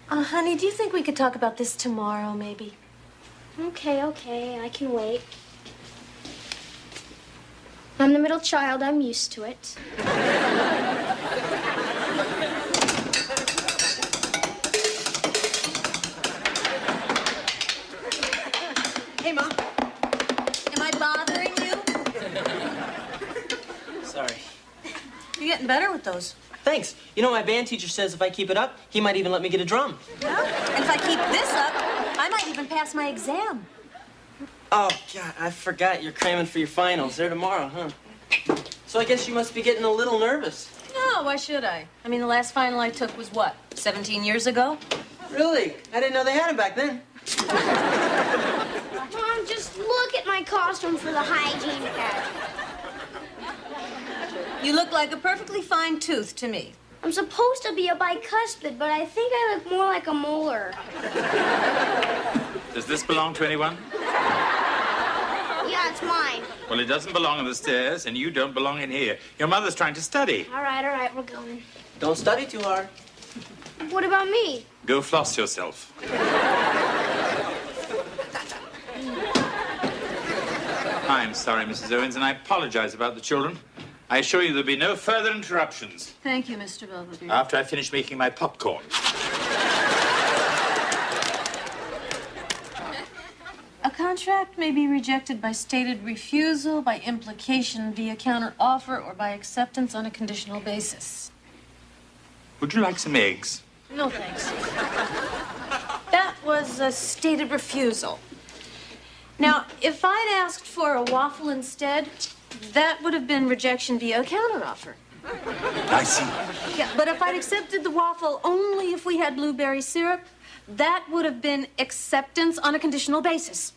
Honey, do you think we could talk about this tomorrow, maybe?
Okay, I can wait. I'm the middle child. I'm used to it.
Hey, Mom.
Am I bothering you?
Sorry.
You're getting better with those.
Thanks. You know, my band teacher says if I keep it up, he might even let me get a drum.
Yeah? And if I keep this up, I might even pass my exam.
Oh, God, I forgot you're cramming for your finals. They're tomorrow, huh? So I guess you must be getting a little nervous.
No, why should I? I mean, the last final I took was what, 17 years ago?
Really? I didn't know they had them back then.
Mom, just look at my costume for the hygiene pageant.
You look like a perfectly fine tooth to me.
I'm supposed to be a bicuspid, but I think I look more like a molar.
Does this belong to anyone?
Yeah, it's mine.
Well, it doesn't belong on the stairs, and you don't belong in here. Your mother's trying to study.
All right, we're going.
Don't study too hard.
What about me?
Go floss yourself. I'm sorry, Mrs. Owens, and I apologize about the children. I assure you there'll be no further interruptions.
Thank you, Mr. Belvedere.
After I finish making my popcorn.
A contract may be rejected by stated refusal, by implication via counter-offer, or by acceptance on a conditional basis.
Would you like some eggs?
No, thanks. That was a stated refusal. Now, if I'd asked for a waffle instead, that would have been rejection via a counteroffer.
I see.
Yeah, but if I'd accepted the waffle only if we had blueberry syrup, that would have been acceptance on a conditional basis.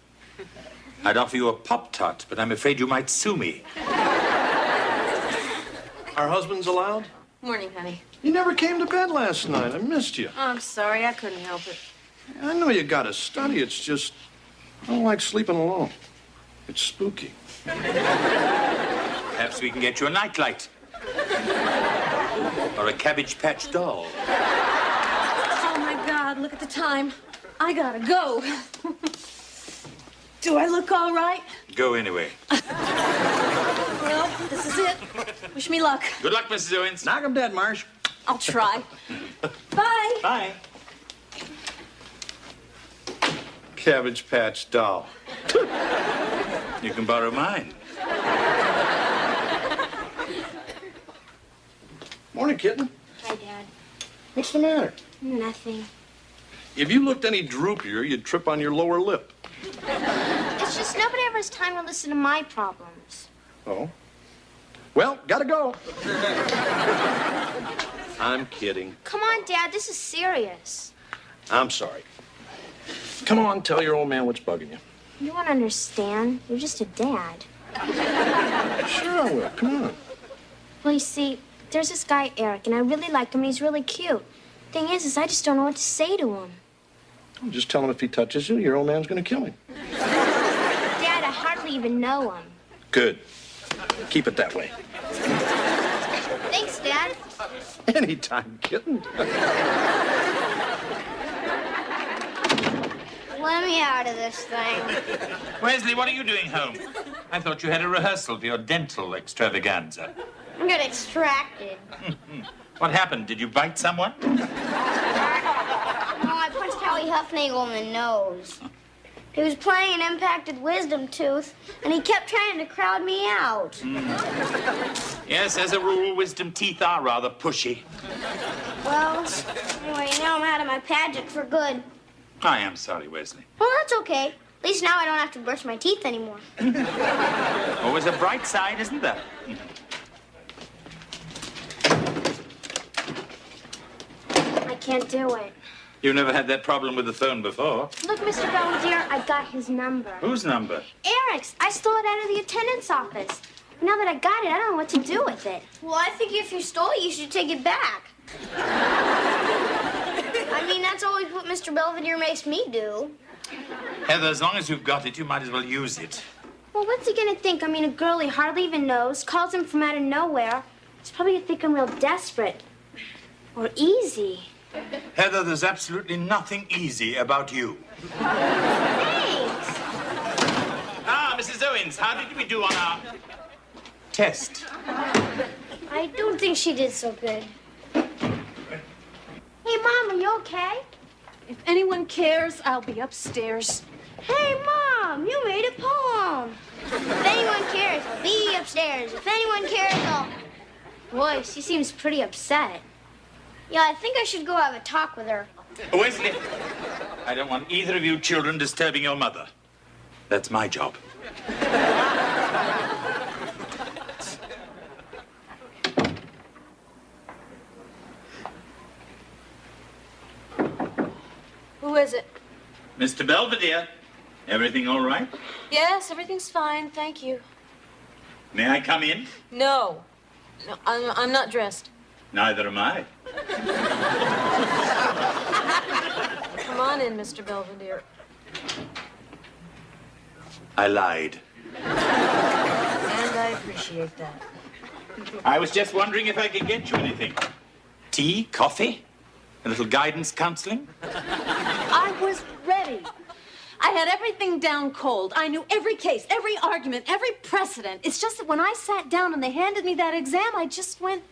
I'd offer you a Pop-Tart, but I'm afraid you might sue me.
Are husbands allowed?
Morning, honey.
You never came to bed last night. I missed you.
Oh, I'm sorry, I couldn't help it.
I know you gotta study. It's just, I don't like sleeping alone. It's spooky.
Perhaps we can get you a nightlight. Or a Cabbage Patch doll.
Oh, my God, look at the time. I gotta go. Do I look all right?
Go anyway.
Well, this is it. Wish me luck.
Good luck, Mrs. Owens.
Knock 'em dead, Marsh.
I'll try. Bye.
Bye.
Cabbage Patch doll.
You can borrow mine.
Morning, kitten.
Hi, Dad.
What's the matter?
Nothing.
If you looked any droopier, you'd trip on your lower lip.
It's just nobody ever has time to listen to my problems.
Oh? Well, gotta go. I'm kidding.
Come on, Dad, this is serious.
I'm sorry. Come on, tell your old man what's bugging you.
You won't understand. You're just a dad.
Sure I will. Come on.
Well, you see, there's this guy, Eric, and I really like him, and he's really cute. Thing is I just don't know what to say to him.
Just tell him if he touches you, your old man's gonna kill him.
Dad, I hardly even know him.
Good. Keep it that way.
Thanks, Dad.
Anytime, kitten.
Let me out of this thing.
Wesley, what are you doing home? I thought you had a rehearsal for your dental extravaganza.
I'm getting extracted.
What happened? Did you bite someone?
No, I punched Howie Huffnagel in the nose. He was playing an impacted wisdom tooth, and he kept trying to crowd me out.
Yes, as a rule, wisdom teeth are rather pushy.
Well, anyway, now I'm out of my pageant for good.
I am sorry, Wesley.
Well, that's okay. At least now I don't have to brush my teeth anymore.
Always a bright side, isn't there?
I can't do it.
You've never had that problem with the phone before.
Look, Mr. Belvedere, I got his number.
Whose number?
Eric's. I stole it out of the attendant's office. Now that I got it, I don't know what to do with it. Well, I think if you stole it, you should take it back. I mean, that's always what Mr. Belvedere makes me do.
Heather, as long as you've got it, you might as well use it.
Well, what's he gonna think? I mean, a girl he hardly even knows calls him from out of nowhere. He's probably gonna think I'm real desperate. Or easy.
Heather, there's absolutely nothing easy about you.
Thanks.
Ah, Mrs. Owens, how did we do on our test?
I don't think she did so good. Hey, Mom, are you okay?
If anyone cares, I'll be upstairs.
Hey, Mom, you made a poem. If anyone cares, I'll be upstairs. If anyone cares, I'll... Boy, she seems pretty upset. Yeah, I think I should go have a talk with her.
Wesley, I don't want either of you children disturbing your mother. That's my job.
Who is it?
Mr. Belvedere, everything all right?
Yes, everything's fine, thank you.
May I come in?
No. No, I'm not dressed.
Neither am I.
Come on in, Mr. Belvedere.
I lied.
And I appreciate that.
I was just wondering if I could get you anything. Tea, coffee, a little guidance counseling?
I was ready. I had everything down cold. I knew every case, every argument, every precedent. It's just that when I sat down and they handed me that exam, I just went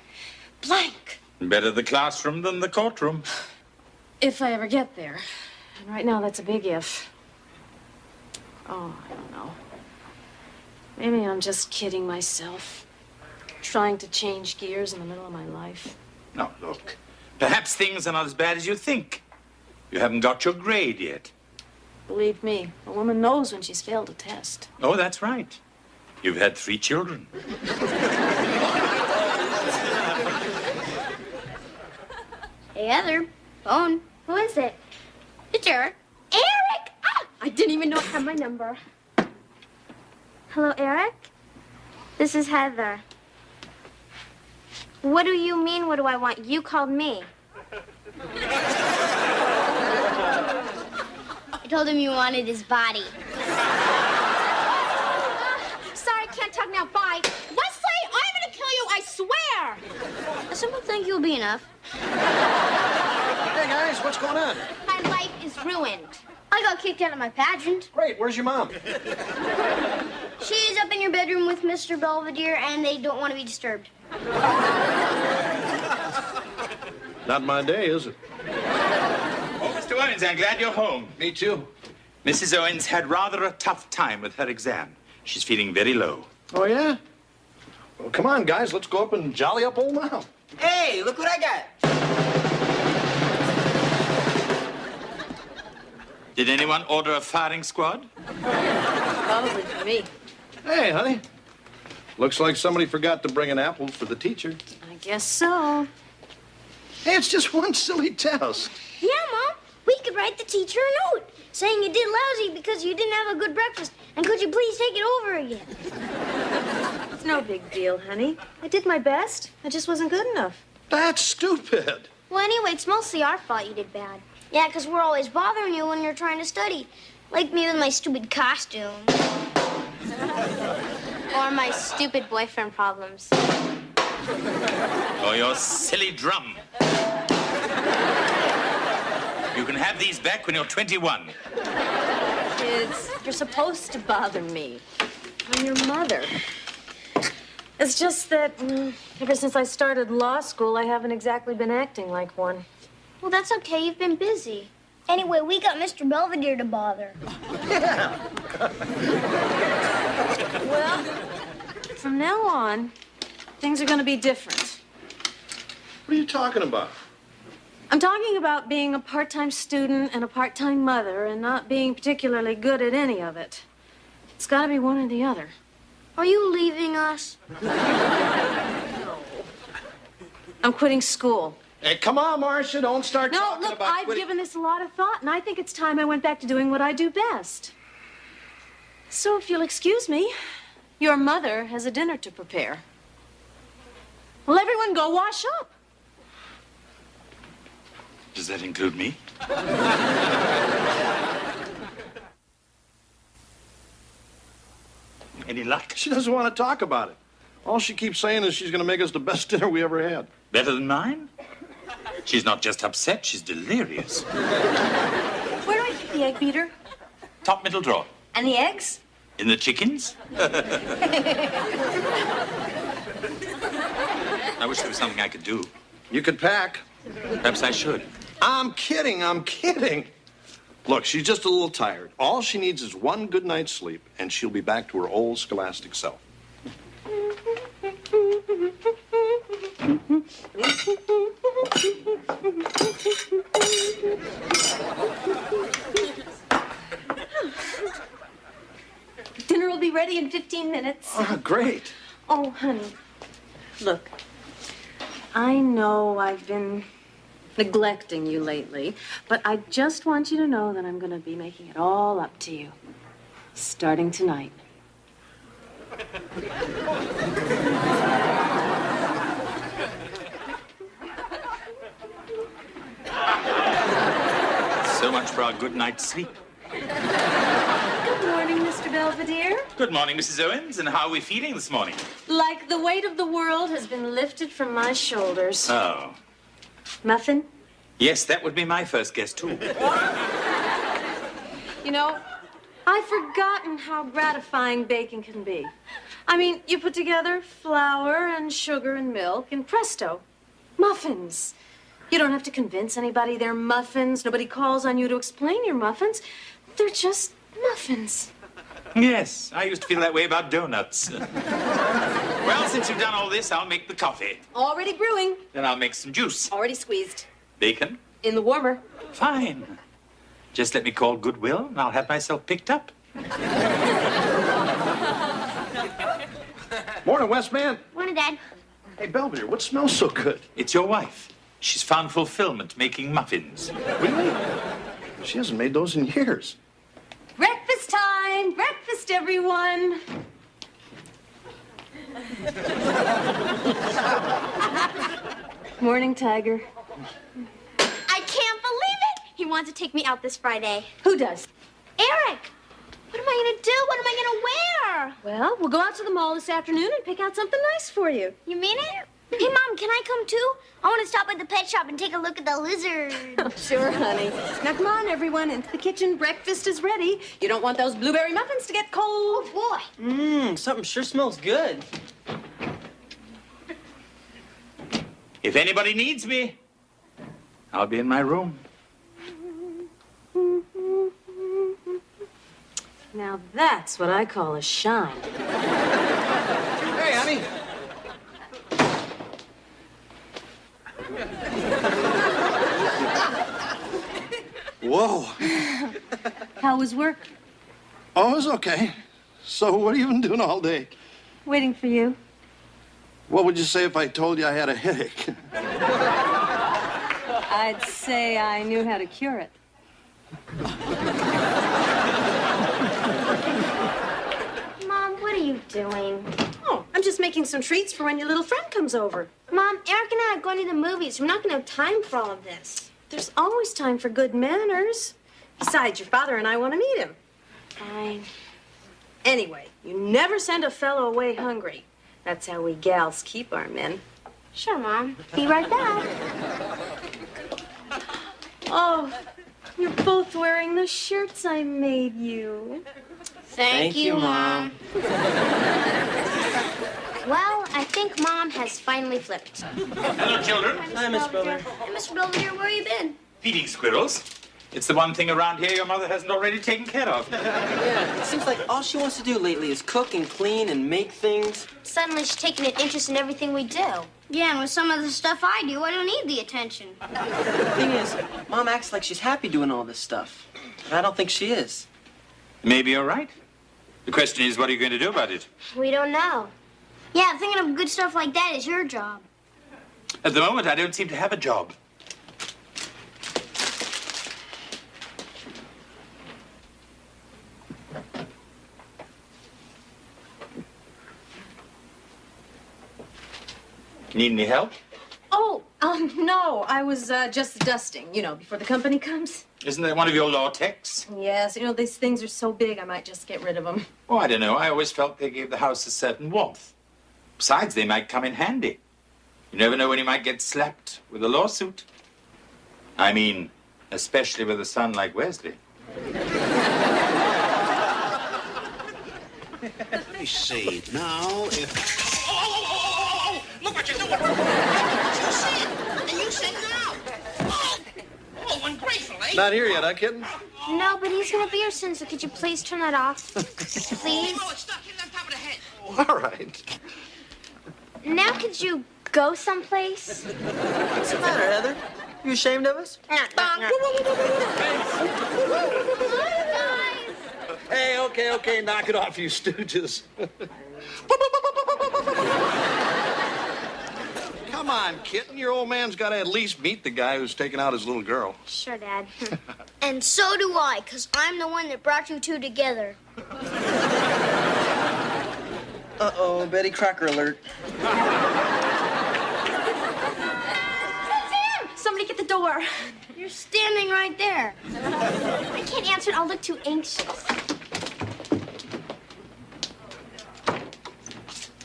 blank.
Better the classroom than the courtroom.
If I ever get there. And right now, that's a big if. Oh, I don't know. Maybe I'm just kidding myself. Trying to change gears in the middle of my life.
Now, look. Perhaps things are not as bad as you think. You haven't got your grade yet.
Believe me, a woman knows when she's failed a test.
Oh, that's right. You've had 3 children.
Hey, Heather. Phone. Who is it? It's Eric. Eric! Ah! I didn't even know I had my number. Hello, Eric? This is Heather. What do you mean, what do I want? You called me. I told him you wanted his body. Sorry, can't talk now. Bye. Wesley, I'm gonna kill you, I swear! A simple thank you will be enough.
Hey, guys, what's going on?
My life is ruined. I got kicked out of my pageant.
Great, where's your mom?
She's up in your bedroom with Mr. Belvedere, and they don't want to be disturbed.
Not my day, is it?
Oh, Mr. Owens, I'm glad you're home.
Me too.
Mrs. Owens had rather a tough time with her exam. She's feeling very low.
Oh, yeah? Well, come on, guys, let's go up and jolly up old Mom.
Hey, look what I got.
Did anyone order a firing squad?
Probably for me.
Hey, honey. Looks like somebody forgot to bring an apple for the teacher.
I guess so.
Hey, it's just one silly test.
Yeah, Mom. We could write the teacher a note saying you did lousy because you didn't have a good breakfast. And could you please take it over again?
It's no big deal, honey. I did my best. I just wasn't good enough.
That's stupid.
Well, anyway, it's mostly our fault you did bad. Yeah, because we're always bothering you when you're trying to study. Like me with my stupid costume. Or my stupid boyfriend problems.
Or your silly drum. You can have these back when you're 21.
Kids, you're supposed to bother me. I'm your mother. It's just that ever since I started law school, I haven't exactly been acting like one.
Well, that's okay. You've been busy. Anyway, we got Mr. Belvedere to bother.
Well, from now on, things are going to be different.
What are you talking about?
I'm talking about being a part-time student and a part-time mother and not being particularly good at any of it. It's got to be one or the other.
Are you leaving us?
I'm quitting school.
Hey, come on, Marcia, don't start
No,
talking
look,
about
I've
quitting.
given this a lot of thought, and I think it's time I went back to doing what I do best. So if you'll excuse me, your mother has a dinner to prepare. Well, everyone go wash up.
Does that include me? Any luck?
She doesn't want to talk about it. All she keeps saying is she's going to make us the best dinner we ever had.
Better than mine? She's not just upset, she's delirious.
Where do I keep the egg beater?
Top middle drawer.
And the eggs?
In the chickens? I wish there was something I could do.
You could pack.
Perhaps I should.
I'm kidding. Look, she's just a little tired. All she needs is one good night's sleep, and she'll be back to her old scholastic self.
Dinner will be ready in 15 minutes.
Oh, great.
Oh, honey. Look, I know I've been neglecting you lately, but I just want you to know that I'm going to be making it all up to you, starting tonight.
So much for our good night's sleep.
Good morning, Mr. Belvedere.
Good morning, Mrs. Owens, and how are we feeling this morning?
Like the weight of the world has been lifted from my shoulders.
Oh.
Muffin?
Yes, that would be my first guess, too.
You know, I've forgotten how gratifying baking can be. I mean, you put together flour and sugar and milk, and presto, muffins. You don't have to convince anybody they're muffins. Nobody calls on you to explain your muffins. They're just muffins.
Yes, I used to feel that way about donuts. Well, since you've done all this, I'll make the coffee.
Already brewing.
Then I'll make some juice.
Already squeezed.
Bacon?
In the warmer.
Fine. Just let me call Goodwill, and I'll have myself picked up.
Morning, Westman.
Morning, Dad.
Hey, Belvedere, what smells so good?
It's your wife. She's found fulfillment making muffins.
Really? She hasn't made those in years.
Breakfast time! Breakfast, everyone! Morning, Tiger.
I can't believe it! He wants to take me out this Friday.
Who does?
Eric! What am I gonna do? What am I gonna wear?
Well, we'll go out to the mall this afternoon and pick out something nice for you.
You mean it? Hey, Mom, can I come too? I want to stop at the pet shop and take a look at the lizard.
Sure, honey. Now, come on, everyone, into the kitchen. Breakfast is ready. You don't want those blueberry muffins to get cold.
Oh, boy.
Something sure smells good.
If anybody needs me, I'll be in my room.
Now, that's what I call a shine.
Hey, honey. Whoa.
How was work?
Oh, it was okay. So what have you been doing all day?
Waiting for you.
What would you say if I told you I had a headache?
I'd say I knew how to cure it.
Mom, what are you doing?
Oh, I'm just making some treats for when your little friend comes over.
Mom, Eric and I are going to the movies. We're not going to have time for all of this.
There's always time for good manners. Besides, your father and I want to meet him.
Fine.
Anyway, you never send a fellow away hungry. That's how we gals keep our men.
Sure, Mom. Be right back.
Oh, you're both wearing the shirts I made you.
Thank you, Mom. Well, I think Mom has finally flipped.
Hello, children.
Hi, Miss Belvedere.
Hey, Mr. Belvedere, where you been?
Feeding squirrels. It's the one thing around here your mother hasn't already taken care of.
Yeah, it seems like all she wants to do lately is cook and clean and make things.
Suddenly she's taking an interest in everything we do. Yeah, and with some of the stuff I do, I don't need the attention.
The thing is, Mom acts like she's happy doing all this stuff. And I don't think she is.
Maybe you're right. The question is, what are you going to do about it?
We don't know. Yeah, thinking of good stuff like that is your job.
At the moment, I don't seem to have a job. Need any help?
Oh, no, I was just dusting, you know, before the company comes.
Isn't that one of your law techs?
Yes, you know, these things are so big, I might just get rid of them.
Oh, I don't know. I always felt they gave the house a certain warmth. Besides, they might come in handy. You never know when you might get slapped with a lawsuit. I mean, especially with a son like Wesley.
Let me see. Now, if... Oh! Look what you're doing! You said, and you said now. Oh, ungrateful, eh?
Not here yet, huh, kitten?
No, but he's gonna be here soon, so could you please turn that off? Please?
Oh, it's stuck. Hit it on top of the head.
All right.
Now could you go someplace?
What's the matter, Heather? You ashamed of us?
Hey, okay, knock it off, you stooges. Come on, kitten. Your old man's got to at least meet the guy who's taking out his little girl.
Sure, Dad. And so do I, because I'm the one that brought you two together.
Uh-oh, Betty Crocker alert.
Somebody get the door.
You're standing right there. I can't answer it. I'll look too anxious.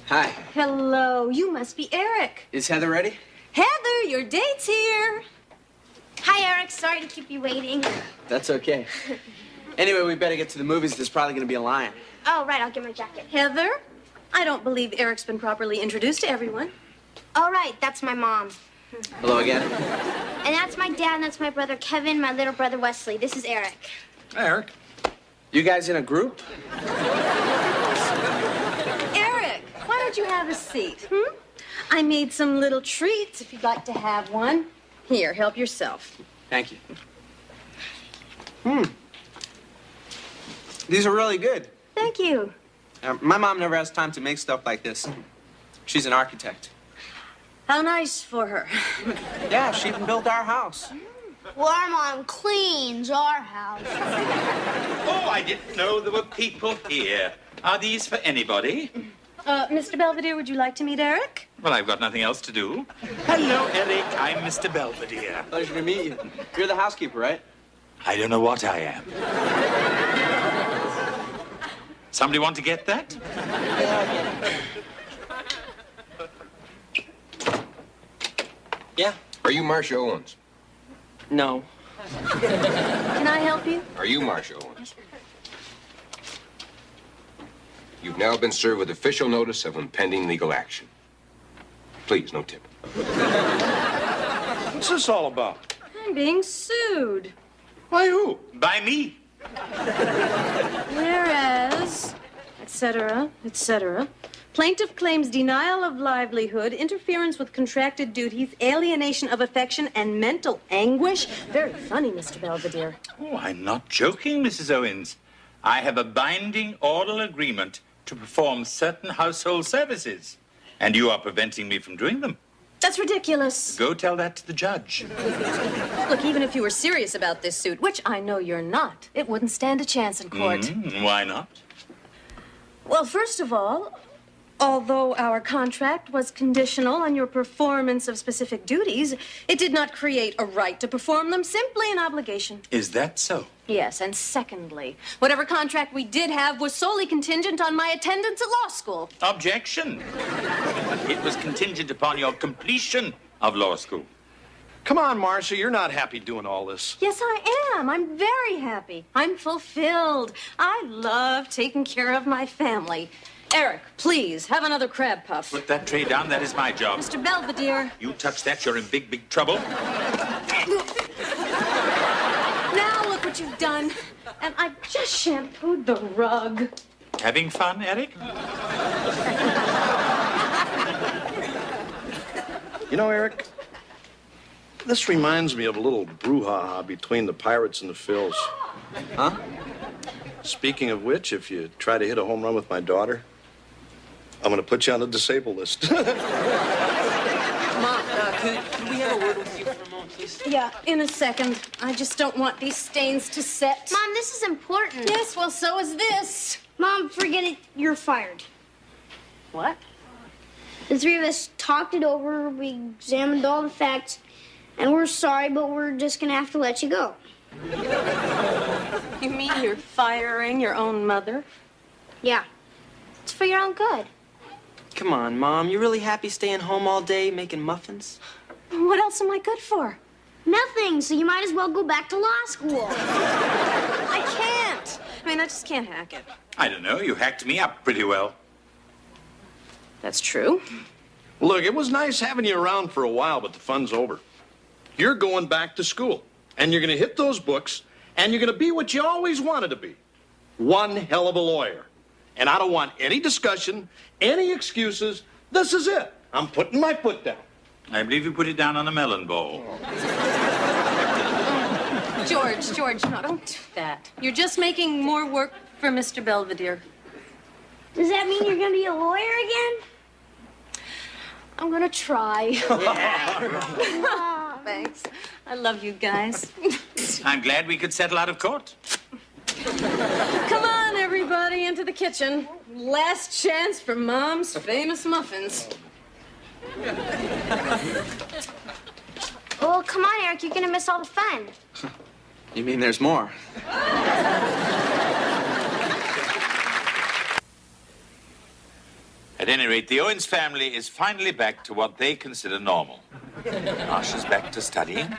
Hi.
Hello, you must be Eric.
Is Heather ready?
Heather, your date's here.
Hi, Eric. Sorry to keep you waiting.
That's okay. Anyway, we better get to the movies. There's probably going to be a line.
Oh, right. I'll get my jacket.
Heather, I don't believe Eric's been properly introduced to everyone.
All right. That's my mom.
Hello again.
And that's my dad, and that's my brother Kevin, my little brother Wesley. This is Eric.
Hey, Eric.
You guys in a group?
Eric, why don't you have a seat? I made some little treats if you'd like to have one. Here, help yourself.
Thank you. These are really good.
Thank you.
My mom never has time to make stuff like this. She's an architect.
How nice for her.
Yeah, she even built our house.
Well, our mom cleans our house.
Oh, I didn't know there were people here. Are these for anybody?
Mr. Belvedere, would you like to meet Eric?
Well, I've got nothing else to do. Hello, Eric. I'm Mr. Belvedere.
Pleasure to meet you. You're the housekeeper, right?
I don't know what I am. Somebody want to get that?
Yeah.
Are you Marcia Owens?
No.
Can I help you?
Are you Marcia Owens? You've now been served with official notice of impending legal action. Please, no tip.
What's this all about?
I'm being sued.
By who?
By me.
Whereas, etc., etc., plaintiff claims denial of livelihood, interference with contracted duties, alienation of affection, and mental anguish. Very funny, Mr. Belvedere.
Oh, I'm not joking, Mrs. Owens. I have a binding oral agreement to perform certain household services, and you are preventing me from doing them.
That's ridiculous.
Go tell that to the judge.
Look, even if you were serious about this suit, which I know you're not, it wouldn't stand a chance in court.
Why not?
Well, first of all, although our contract was conditional on your performance of specific duties, it did not create a right to perform them, simply an obligation.
Is that so?
Yes, and secondly, whatever contract we did have was solely contingent on my attendance at law school.
Objection. It was contingent upon your completion of law school.
Come on, Marcia, you're not happy doing all this.
Yes, I am. I'm very happy. I'm fulfilled. I love taking care of my family. Eric, please, have another crab puff.
Put that tray down. That is my job.
Mr. Belvedere.
You touch that, you're in big, big trouble.
Now look what you've done. And I just shampooed the rug.
Having fun, Eric?
You know, Eric, this reminds me of a little brouhaha between the Pirates and the Phils.
Huh?
Speaking of which, if you try to hit a home run with my daughter, I'm going to put you on the disabled list.
Mom, could we have a word with you for a moment, please?
Yeah, in a second. I just don't want these stains to set.
Mom, this is important.
Yes, well, so is this.
Mom, forget it. You're fired.
What?
The three of us talked it over. We examined all the facts. And we're sorry, but we're just going to have to let you go.
You mean you're firing your own mother?
Yeah. It's for your own good.
Come on, Mom. You really happy staying home all day making muffins?
What else am I good for?
Nothing, so you might as well go back to law school.
I can't. I mean, I just can't hack it.
I don't know. You hacked me up pretty well.
That's true.
Look, it was nice having you around for a while, but the fun's over. You're going back to school, and you're going to hit those books, and you're going to be what you always wanted to be. One hell of a lawyer. And I don't want any discussion, any excuses. This is it. I'm putting my foot down.
I believe you put it down on a melon ball.
George, no, don't do that. You're just making more work for Mr. Belvedere.
Does that mean you're gonna be a lawyer again?
I'm gonna try. Yeah. Thanks. I love you guys.
I'm glad we could settle out of court.
Come on, everybody, into the kitchen. Last chance for Mom's famous muffins.
Oh, come on, Eric. You're gonna miss all the fun.
You mean there's more?
At any rate, the Owens family is finally back to what they consider normal. Marcia's back to studying.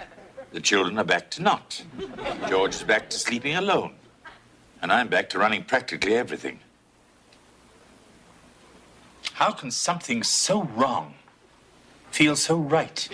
The children are back to not. George is back to sleeping alone. And I'm back to running practically everything. How can something so wrong feel so right?